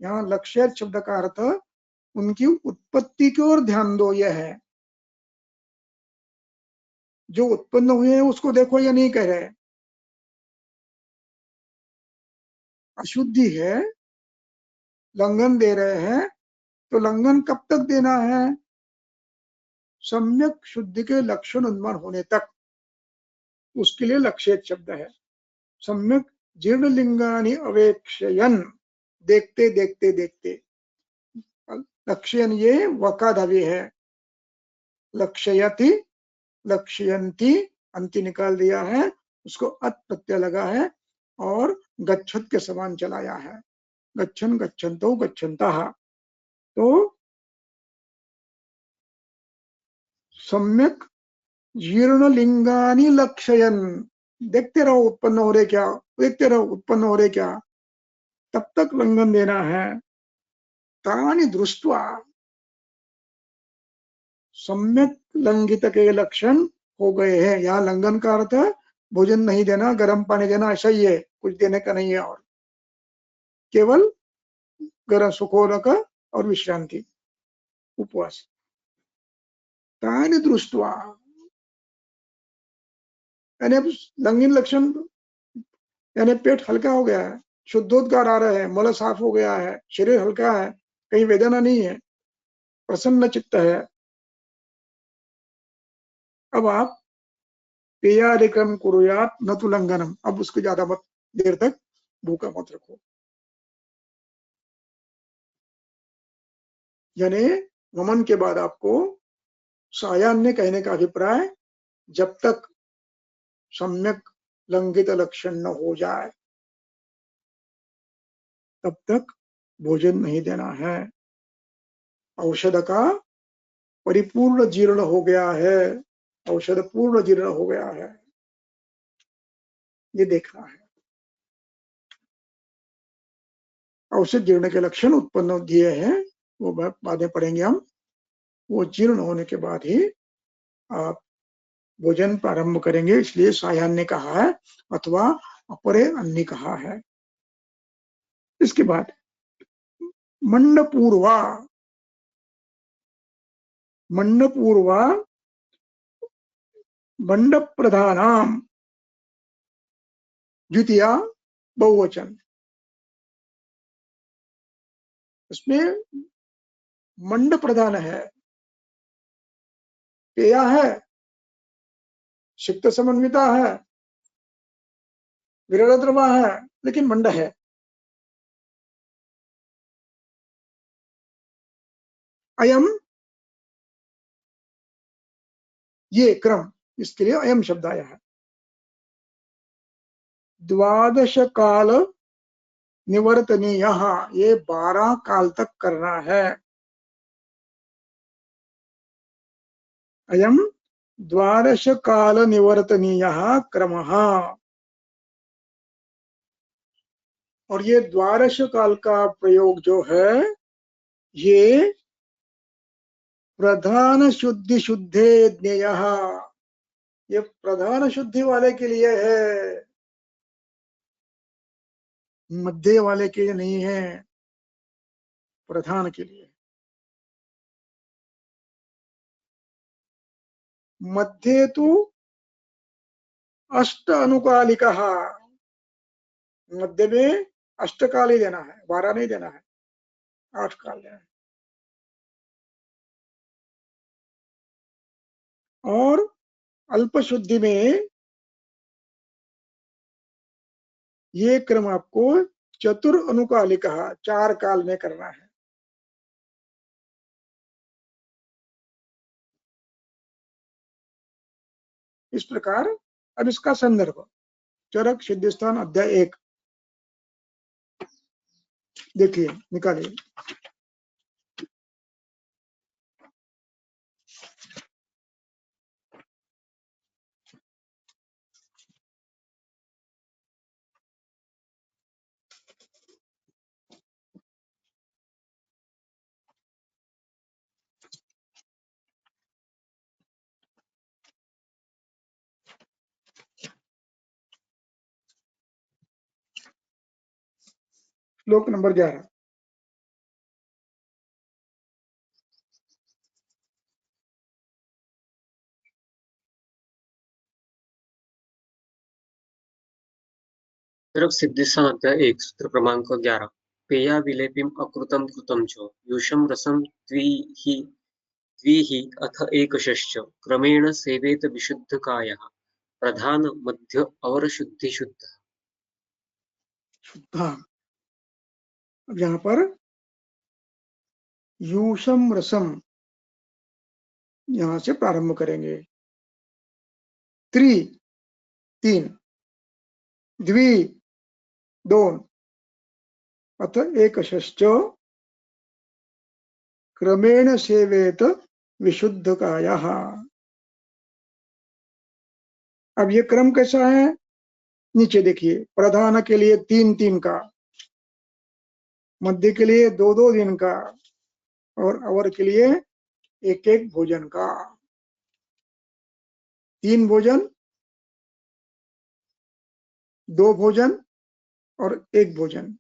यहाँ लक्ष्य शब्द का अर्थ उनकी उत्पत्ति की ओर ध्यान दो, यह है। जो उत्पन्न हुए हैं उसको देखो या नहीं कह रहे। अशुद्धि है, लंघन दे रहे हैं, तो लंघन कब तक देना है? सम्यक शुद्धि के लक्षण उन्मन होने तक। उसके लिए लक्षेत शब्द है। सम्यक जीर्ण लिंगानि अवेक्षयन, देखते देखते देखते। लक्ष्यन ये वकाधावी है। लक्ष्यति, लक्ष्यन्ति, अंति निकाल दिया है, उसको अत प्रत्यय लगा है और गच्छत के समान चलाया है। गच्छन गच्छन्तो गच्छन्तः। तो सम्यक जीर्ण लिंगानि लक्षयन, देखते रहो उत्पन्न हो रहे क्या, देखते रहो उत्पन्न हो रहे क्या, तब तक लंघन देना है। तानि दृष्ट्वा, सम्यक लंघित के लक्षण हो गए हैं। यहाँ लंघन का अर्थ है भोजन नहीं देना, गर्म पानी देना, ऐसा ही है, कुछ देने का नहीं है, और केवल गर्म सुखोदक और विश्रांति, उपवास। तानि दृष्ट्वा, यानी अब लंघन लक्षण, यानी पेट हल्का हो गया है, शुद्धोदगार आ रहे हैं, मल साफ हो गया है, शरीर हल्का है, कहीं वेदना नहीं है, प्रसन्न चित्त है। अब आप पेयादिकम कुरुयात न तु लंघनम, अब उसको ज्यादा मत देर तक भूखा मत रखो। यानी वमन के बाद आपको सायान्य कहने का अभिप्राय, जब तक सम्यक लंघित लक्षण न हो जाए तब तक भोजन नहीं देना है। औषध का परिपूर्ण जीर्ण हो गया है, औषध पूर्ण जीर्ण हो गया है, ये देखना है। औषध जीर्ण के लक्षण उत्पन्न दिए हैं, वो बाद में पढ़ेंगे हम। वो जीर्ण होने के बाद ही आप भोजन प्रारंभ करेंगे, इसलिए सायान्य कहा है अथवा अपरे अन्य कहा है। इसके बाद मंडपूर्वा, मंडपूर्वा मंडप प्रधानाम, द्वितीया बहुवचन। इसमें मंड प्रधान है, पेया है, सिक्त समन्विता है, विरल द्रवा है, लेकिन मंड है। अयम, ये क्रम, इसके लिए अयम शब्द आया है। द्वादश काल निवर्तनीय, ये 12 काल तक करना है। अयम द्वादश काल निवर्तनीय क्रमः, और ये द्वादश काल का प्रयोग जो है, ये प्रधान शुद्धि शुद्धे ज्ञेय, ये प्रधान शुद्धि वाले के लिए है, मध्य वाले के लिए नहीं है, प्रधान के लिए। मध्य तो अष्ट अनुकालिक, मध्य में अष्टकाल ही देना है, 12 नहीं देना है, 8 काल देना है। और अल्प शुद्धि में ये क्रम आपको चतुर अनुकालिक 4 काल में करना है। इस प्रकार अब इसका संदर्भ चरक सिद्धिस्थान अध्याय 1 देखिए, निकालिए। श्लोक नंबर 11। तरफ सिद्धिस्थान अध्याय 1 सूत्र क्रमांक 11 पेया विलेपिम अकृतम कृतम च युषम रसम द्विहि अथ एकशश्च क्रमेण सेवेत विशुद्ध कायः प्रधान मध्य और शुद्धि शुद्ध। शुद्धा। अब यहाँ पर यूषम रसम यहां से प्रारंभ करेंगे। त्रि 3, द्वि 2, अथ एकशश्च क्रमेण सेवेत विशुद्ध कायः। अब ये क्रम कैसा है? नीचे देखिए, प्रधान के लिए 3-3 का, मध्य के लिए 2-2 दिन का और अवर के लिए 1-1 भोजन का। 3 भोजन, 2 भोजन और 1 भोजन।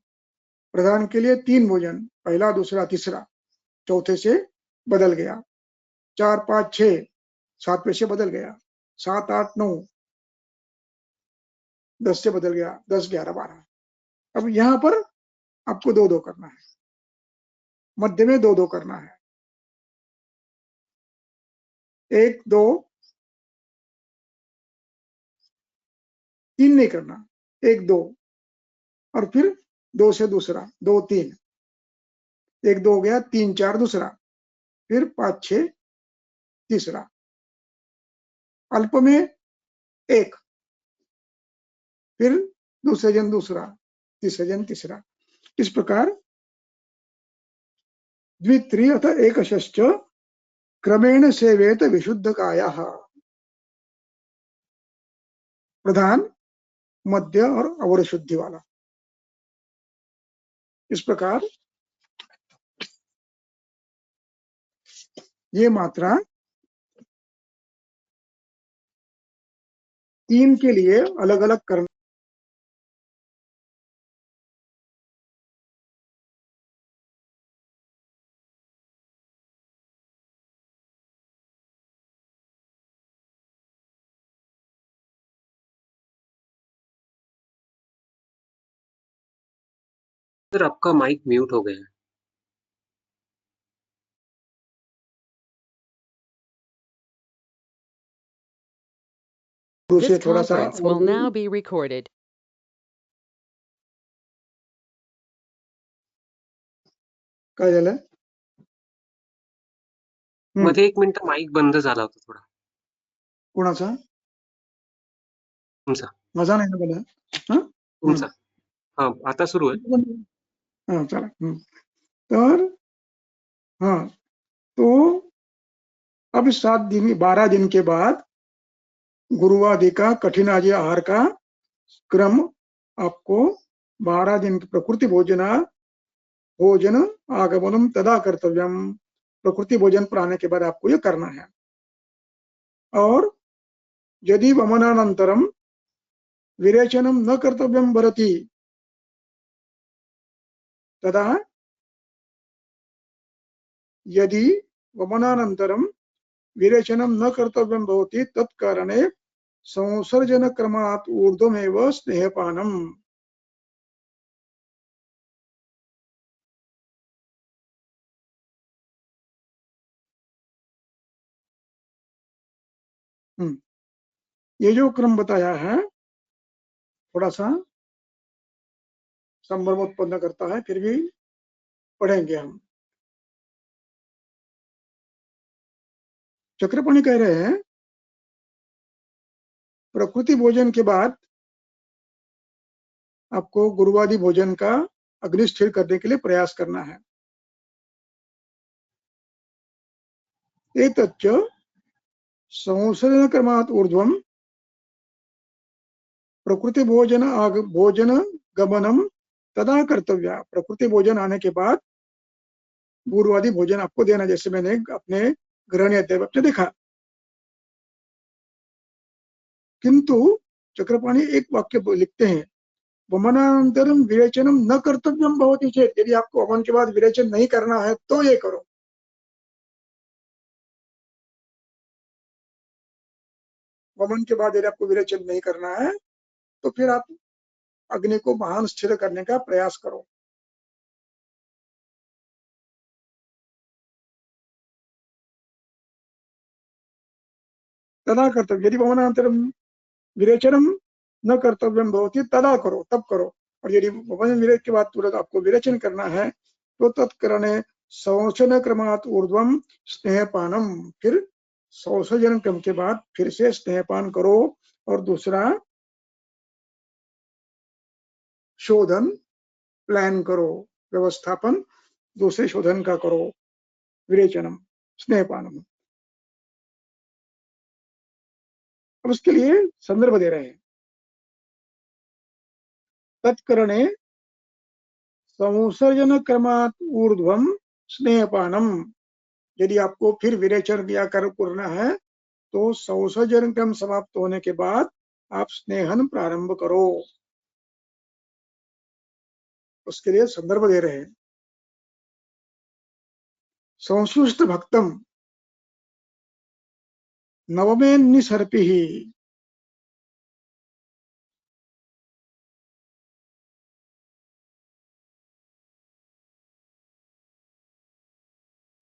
प्रधान के लिए 3 भोजन, पहला दूसरा तीसरा, चौथे से बदल गया। 4 5 6 7वें से बदल गया। 7 8 9 10 से बदल गया। 10 11 12। अब यहां पर आपको 2-2 करना है, मध्य में 2-2 करना है। 1 2 3 नहीं करना, 1 2 और फिर 2 से दूसरा, 2 3, 1 2 हो गया, 3 4 दूसरा, फिर 5 6 तीसरा, अल्प में 1, फिर दूसरे जन दूसरा, तीसरे जन तीसरा। इस प्रकार द्वित्रि अथ एकशश्च क्रमेण सेवेत विशुद्ध कायः। प्रधान, मध्य और अवर शुद्धि वाला। इस प्रकार ये मात्रा 3 के लिए अलग अलग करना। सर आपका माइक म्यूट हो गया है। गुरु से This थोड़ा सा conference will now be recorded. काय झालं? मध्ये 1 मिनिट माइक बंद झाला होता थोडा कोणाचा? तुमचा माझा नाही ना बंद? हं? तुमचा हा आता सुरू आहे। हाँ चला। तर हाँ तो अब 7 दिन 12 दिन के बाद गुरुवादि का कठिन आदि आहार का क्रम आपको 12 दिन की प्रकृति भोजन आगमनम तदा कर्तव्यम। प्रकृति भोजन पर आने के बाद आपको ये करना है। और यदि वमनानंतरम विरेचनम न कर्तव्यम भरति तदा यदि वमनानंतरम विरेचनम न कर्तव्यम भवति तत्कारणे संसर्जन क्रमात् ऊर्ध्वमेव स्नेहपानम। ये जो क्रम बताया है थोड़ा सा संभ्रम उत्पन्न करता है, फिर भी पढ़ेंगे हम। चक्रपाणी कह रहे हैं प्रकृति भोजन के बाद आपको गुरुवादि भोजन का अग्नि स्थिर करने के लिए प्रयास करना है। एतच्च संसर्जन क्रमात् ऊर्ध्वम प्रकृति भोजन गमनम तदा कर्तव्य। प्रकृति भोजन आने के बाद गुरुवादि भोजन आपको देना, जैसे मैंने अपने ग्रहणी अध्याय में देखा। किंतु चक्रपाणी एक वाक्य लिखते हैं, वमनानंतरम विरेचनम न कर्तव्यम भवति चेत्, यदि आपको वमन के बाद विरेचन नहीं करना है तो ये करो। वमन के बाद यदि आपको विरेचन नहीं करना है तो फिर आप अग्नि को महान स्थिर करने का प्रयास करो। तदा कर्तव्य, यदि भवनांतरम विरेचनम न कर्तव्यम भवति तदा करो, तब करो। और यदि भवन विरेच के बाद तुरंत आपको विरेचन करना है तो तत्करणे शौचन क्रमात् ऊर्ध्वम स्नेहपानम, फिर शौचजन क्रम के बाद फिर से स्नेहपान करो और दूसरा शोधन प्लान करो, व्यवस्थापन दूसरे शोधन का करो, विरेचनम स्नेहपानम। अब उसके लिए संदर्भ दे रहे हैं, तत्करणे संसर्जन क्रमात् ऊर्ध्वम स्नेहपानम। यदि आपको फिर विरेचन किया करना है तो संसर्जन क्रम समाप्त होने के बाद आप स्नेहन प्रारंभ करो। उसके लिए संदर्भ दे रहे हैं, संसुष्ट भक्तम नवमे निसर्पि,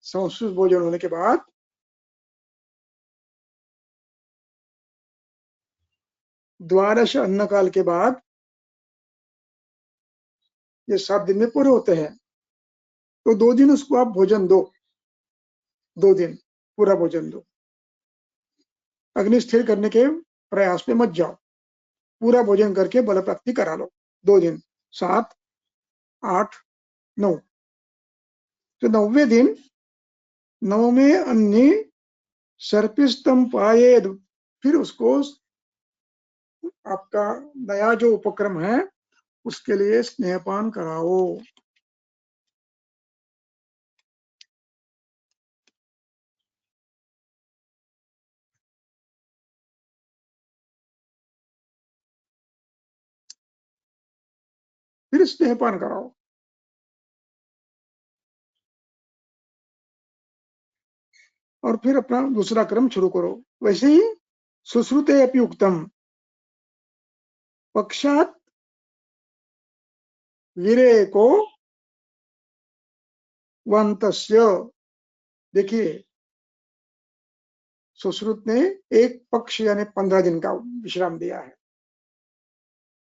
संस्कृत भोजन होने के बाद द्वादश अन्न काल के बाद ये 7 दिन में पूरे होते हैं, तो 2 दिन उसको आप भोजन दो, 2 दिन पूरा भोजन दो। अग्नि स्थिर करने के प्रयास में मत जाओ, पूरा भोजन करके बल प्राप्ति करा लो। 2 दिन, 7, 8, 9, तो 9वें दिन नवमे अन्य सर्पिस्तम पायेद, फिर उसको आपका नया जो उपक्रम है उसके लिए स्नेहपान कराओ। फिर स्नेहपान कराओ और फिर अपना दूसरा क्रम शुरू करो। वैसे ही सुश्रुते अपि उक्तम पक्षात विरेको वंतस्य। देखिए, सुश्रुत ने एक पक्ष यानी 15 दिन का विश्राम दिया है,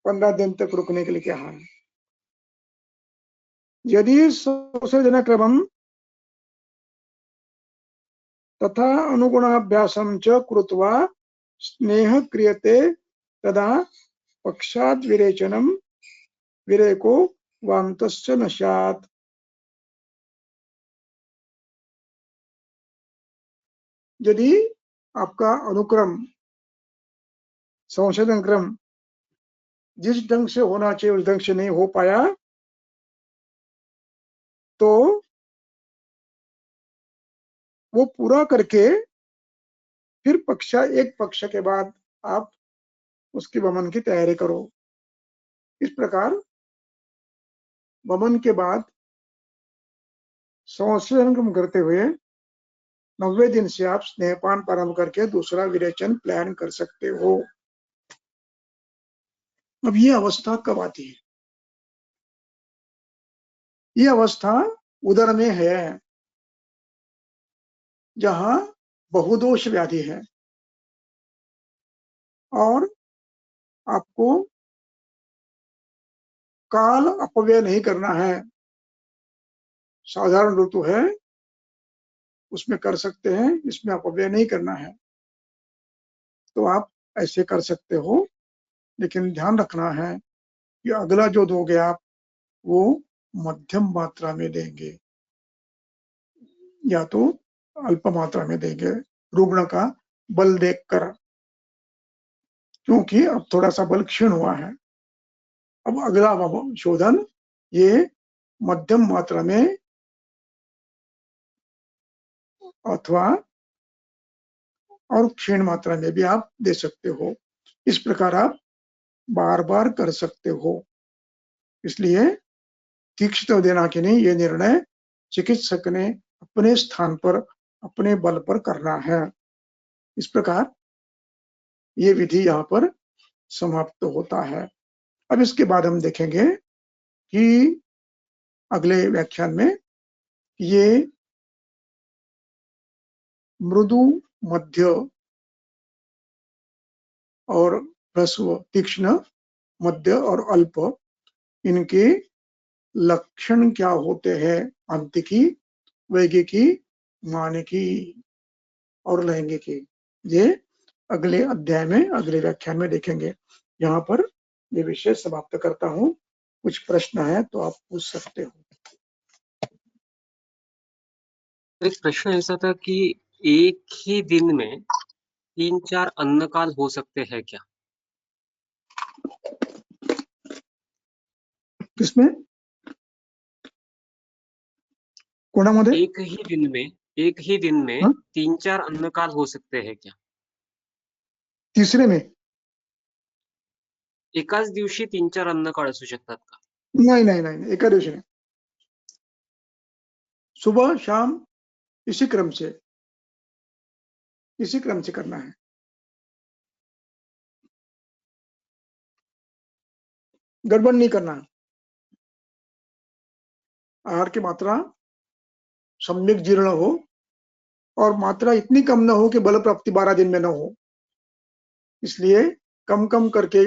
15 दिन तक रुकने के लिए कहा है। यदि संसर्जन क्रमम तथा अनुगुणाभ्यासं च कृत्वा स्नेह क्रियते तदा पक्षात् विरेचनम विरेको वान्तस्य न स्यात्। यदि आपका अनुक्रम संशोधन क्रम जिस ढंग से होना चाहिए उस ढंग से नहीं हो पाया तो वो पूरा करके फिर एक पक्ष के बाद आप उसके वमन की तैयारी करो। इस प्रकार वमन के बाद संशोधन करते हुए 90वें दिन से आप स्नेहपान प्रारंभ करके दूसरा विरेचन प्लान कर सकते हो। अब ये अवस्था कब आती है? ये अवस्था उदर में है, जहां बहुदोष व्याधि है और आपको काल अपव्यय नहीं करना है। साधारण ऋतु है उसमें कर सकते हैं, इसमें अपव्यय नहीं करना है, तो आप ऐसे कर सकते हो। लेकिन ध्यान रखना है कि अगला जो दोगे आप वो मध्यम मात्रा में देंगे या तो अल्प मात्रा में देंगे, रुग्ण का बल देखकर, क्योंकि अब थोड़ा सा बल क्षीण हुआ है। अब अगला शोधन ये मध्यम मात्रा में अथवा और क्षीण मात्रा में भी आप दे सकते हो। इस प्रकार आप बार बार कर सकते हो। इसलिए तीक्ष्ण देना कि नहीं, ये निर्णय चिकित्सक ने अपने स्थान पर अपने बल पर करना है। इस प्रकार ये विधि यहाँ पर समाप्त होता है। अब इसके बाद हम देखेंगे कि अगले व्याख्यान में ये मृदु, मध्य और ह्रस्व, तीक्ष्ण, मध्य और अल्प, इनके लक्षण क्या होते हैं, अंतिकी, वैगिकी, मानकी और लैंगिकी, ये अगले अध्याय में, अगले व्याख्यान में देखेंगे। यहाँ पर ये विषय समाप्त करता हूँ। कुछ प्रश्न है तो आप पूछ सकते हो। एक प्रश्न ऐसा था कि एक ही दिन में 3-4 अन्नकाल हो सकते हैं क्या? किसमें? कोणामध्ये? एक ही दिन में हाँ? 3-4 अन्नकाल हो सकते हैं क्या? तीसरे में? एकाच दिवशी 3-4 अन्नकाळ असू शकतात का? नहीं नहीं नहीं, एका दिवशी नहीं, सुबह शाम इसी क्रम से करना है। गड़बड़ नहीं करना है। आहार की मात्रा सम्यक जीर्ण हो और मात्रा इतनी कम न हो कि बल प्राप्ति 12 दिन में न हो। इसलिए कम कम करके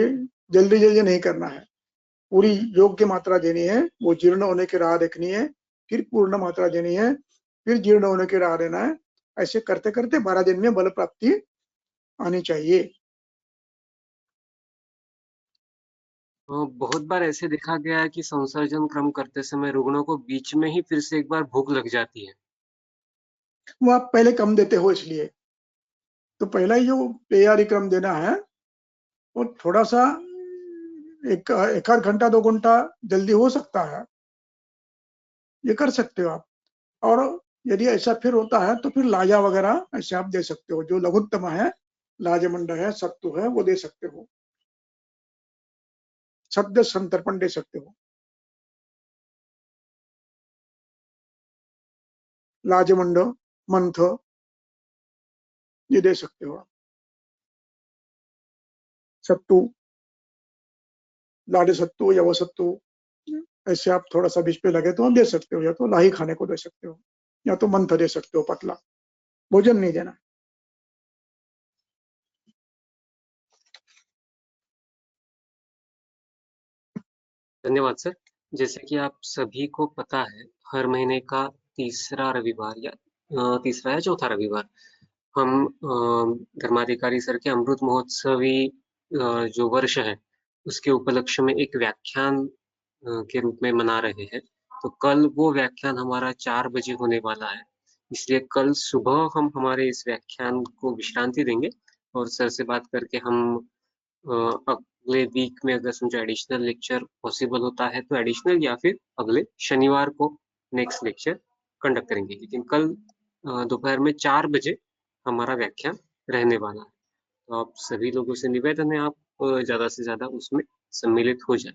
जल्दी जल्दी नहीं करना है। पूरी योग्य मात्रा देनी है, वो जीर्ण होने की राह देखनी है, फिर पूर्ण मात्रा देनी है, फिर जीर्ण होने की राह देना है। ऐसे करते करते 12 दिन में बल प्राप्ति आनी चाहिए। बहुत बार ऐसे देखा गया है कि संसर्जन क्रम करते समय रुग्णों को बीच में ही फिर से एक बार भूख लग जाती है। वो आप पहले कम देते हो, इसलिए तो पहला ही जो तैयारी क्रम देना है वो थोड़ा सा एक आध घंटा 2 घंटा जल्दी हो सकता है, ये कर सकते हो आप। और यदि ऐसा फिर होता है तो फिर लाजा वगैरह ऐसे आप दे सकते हो, जो लघुत्तम है, लाजमंड है, सत्तु है, वो दे सकते हो, सद्य संतर्पण दे सकते हो। लाजमंड, मंथ, ये दे सकते हो आप। सत्तू, लाडे सत्तू या वो सत्तू, ऐसे आप थोड़ा सा बीच पे लगे तो दे सकते हो, या तो लाही खाने को दे सकते हो, या तो मंथ दे सकते हो, पतला भोजन नहीं देना। धन्यवाद सर। जैसे कि आप सभी को पता है, हर महीने का तीसरा रविवार या तीसरा या चौथा रविवार हम धर्माधिकारी सर के अमृत महोत्सवी जो वर्ष है उसके उपलक्ष्य में एक व्याख्यान के रूप में मना रहे हैं। तो कल वो व्याख्यान हमारा 4 बजे होने वाला है, इसलिए कल सुबह हम हमारे इस व्याख्यान को विश्रांति देंगे और सर से बात करके हम अगले वीक में अगर समझो एडिशनल लेक्चर पॉसिबल होता है तो एडिशनल, या फिर अगले शनिवार को नेक्स्ट लेक्चर कंडक्ट करेंगे। लेकिन कल दोपहर में 4 बजे हमारा व्याख्यान रहने वाला है। तो आप सभी लोगों से निवेदन है, आप ज्यादा से ज्यादा उसमें सम्मिलित हो जाए।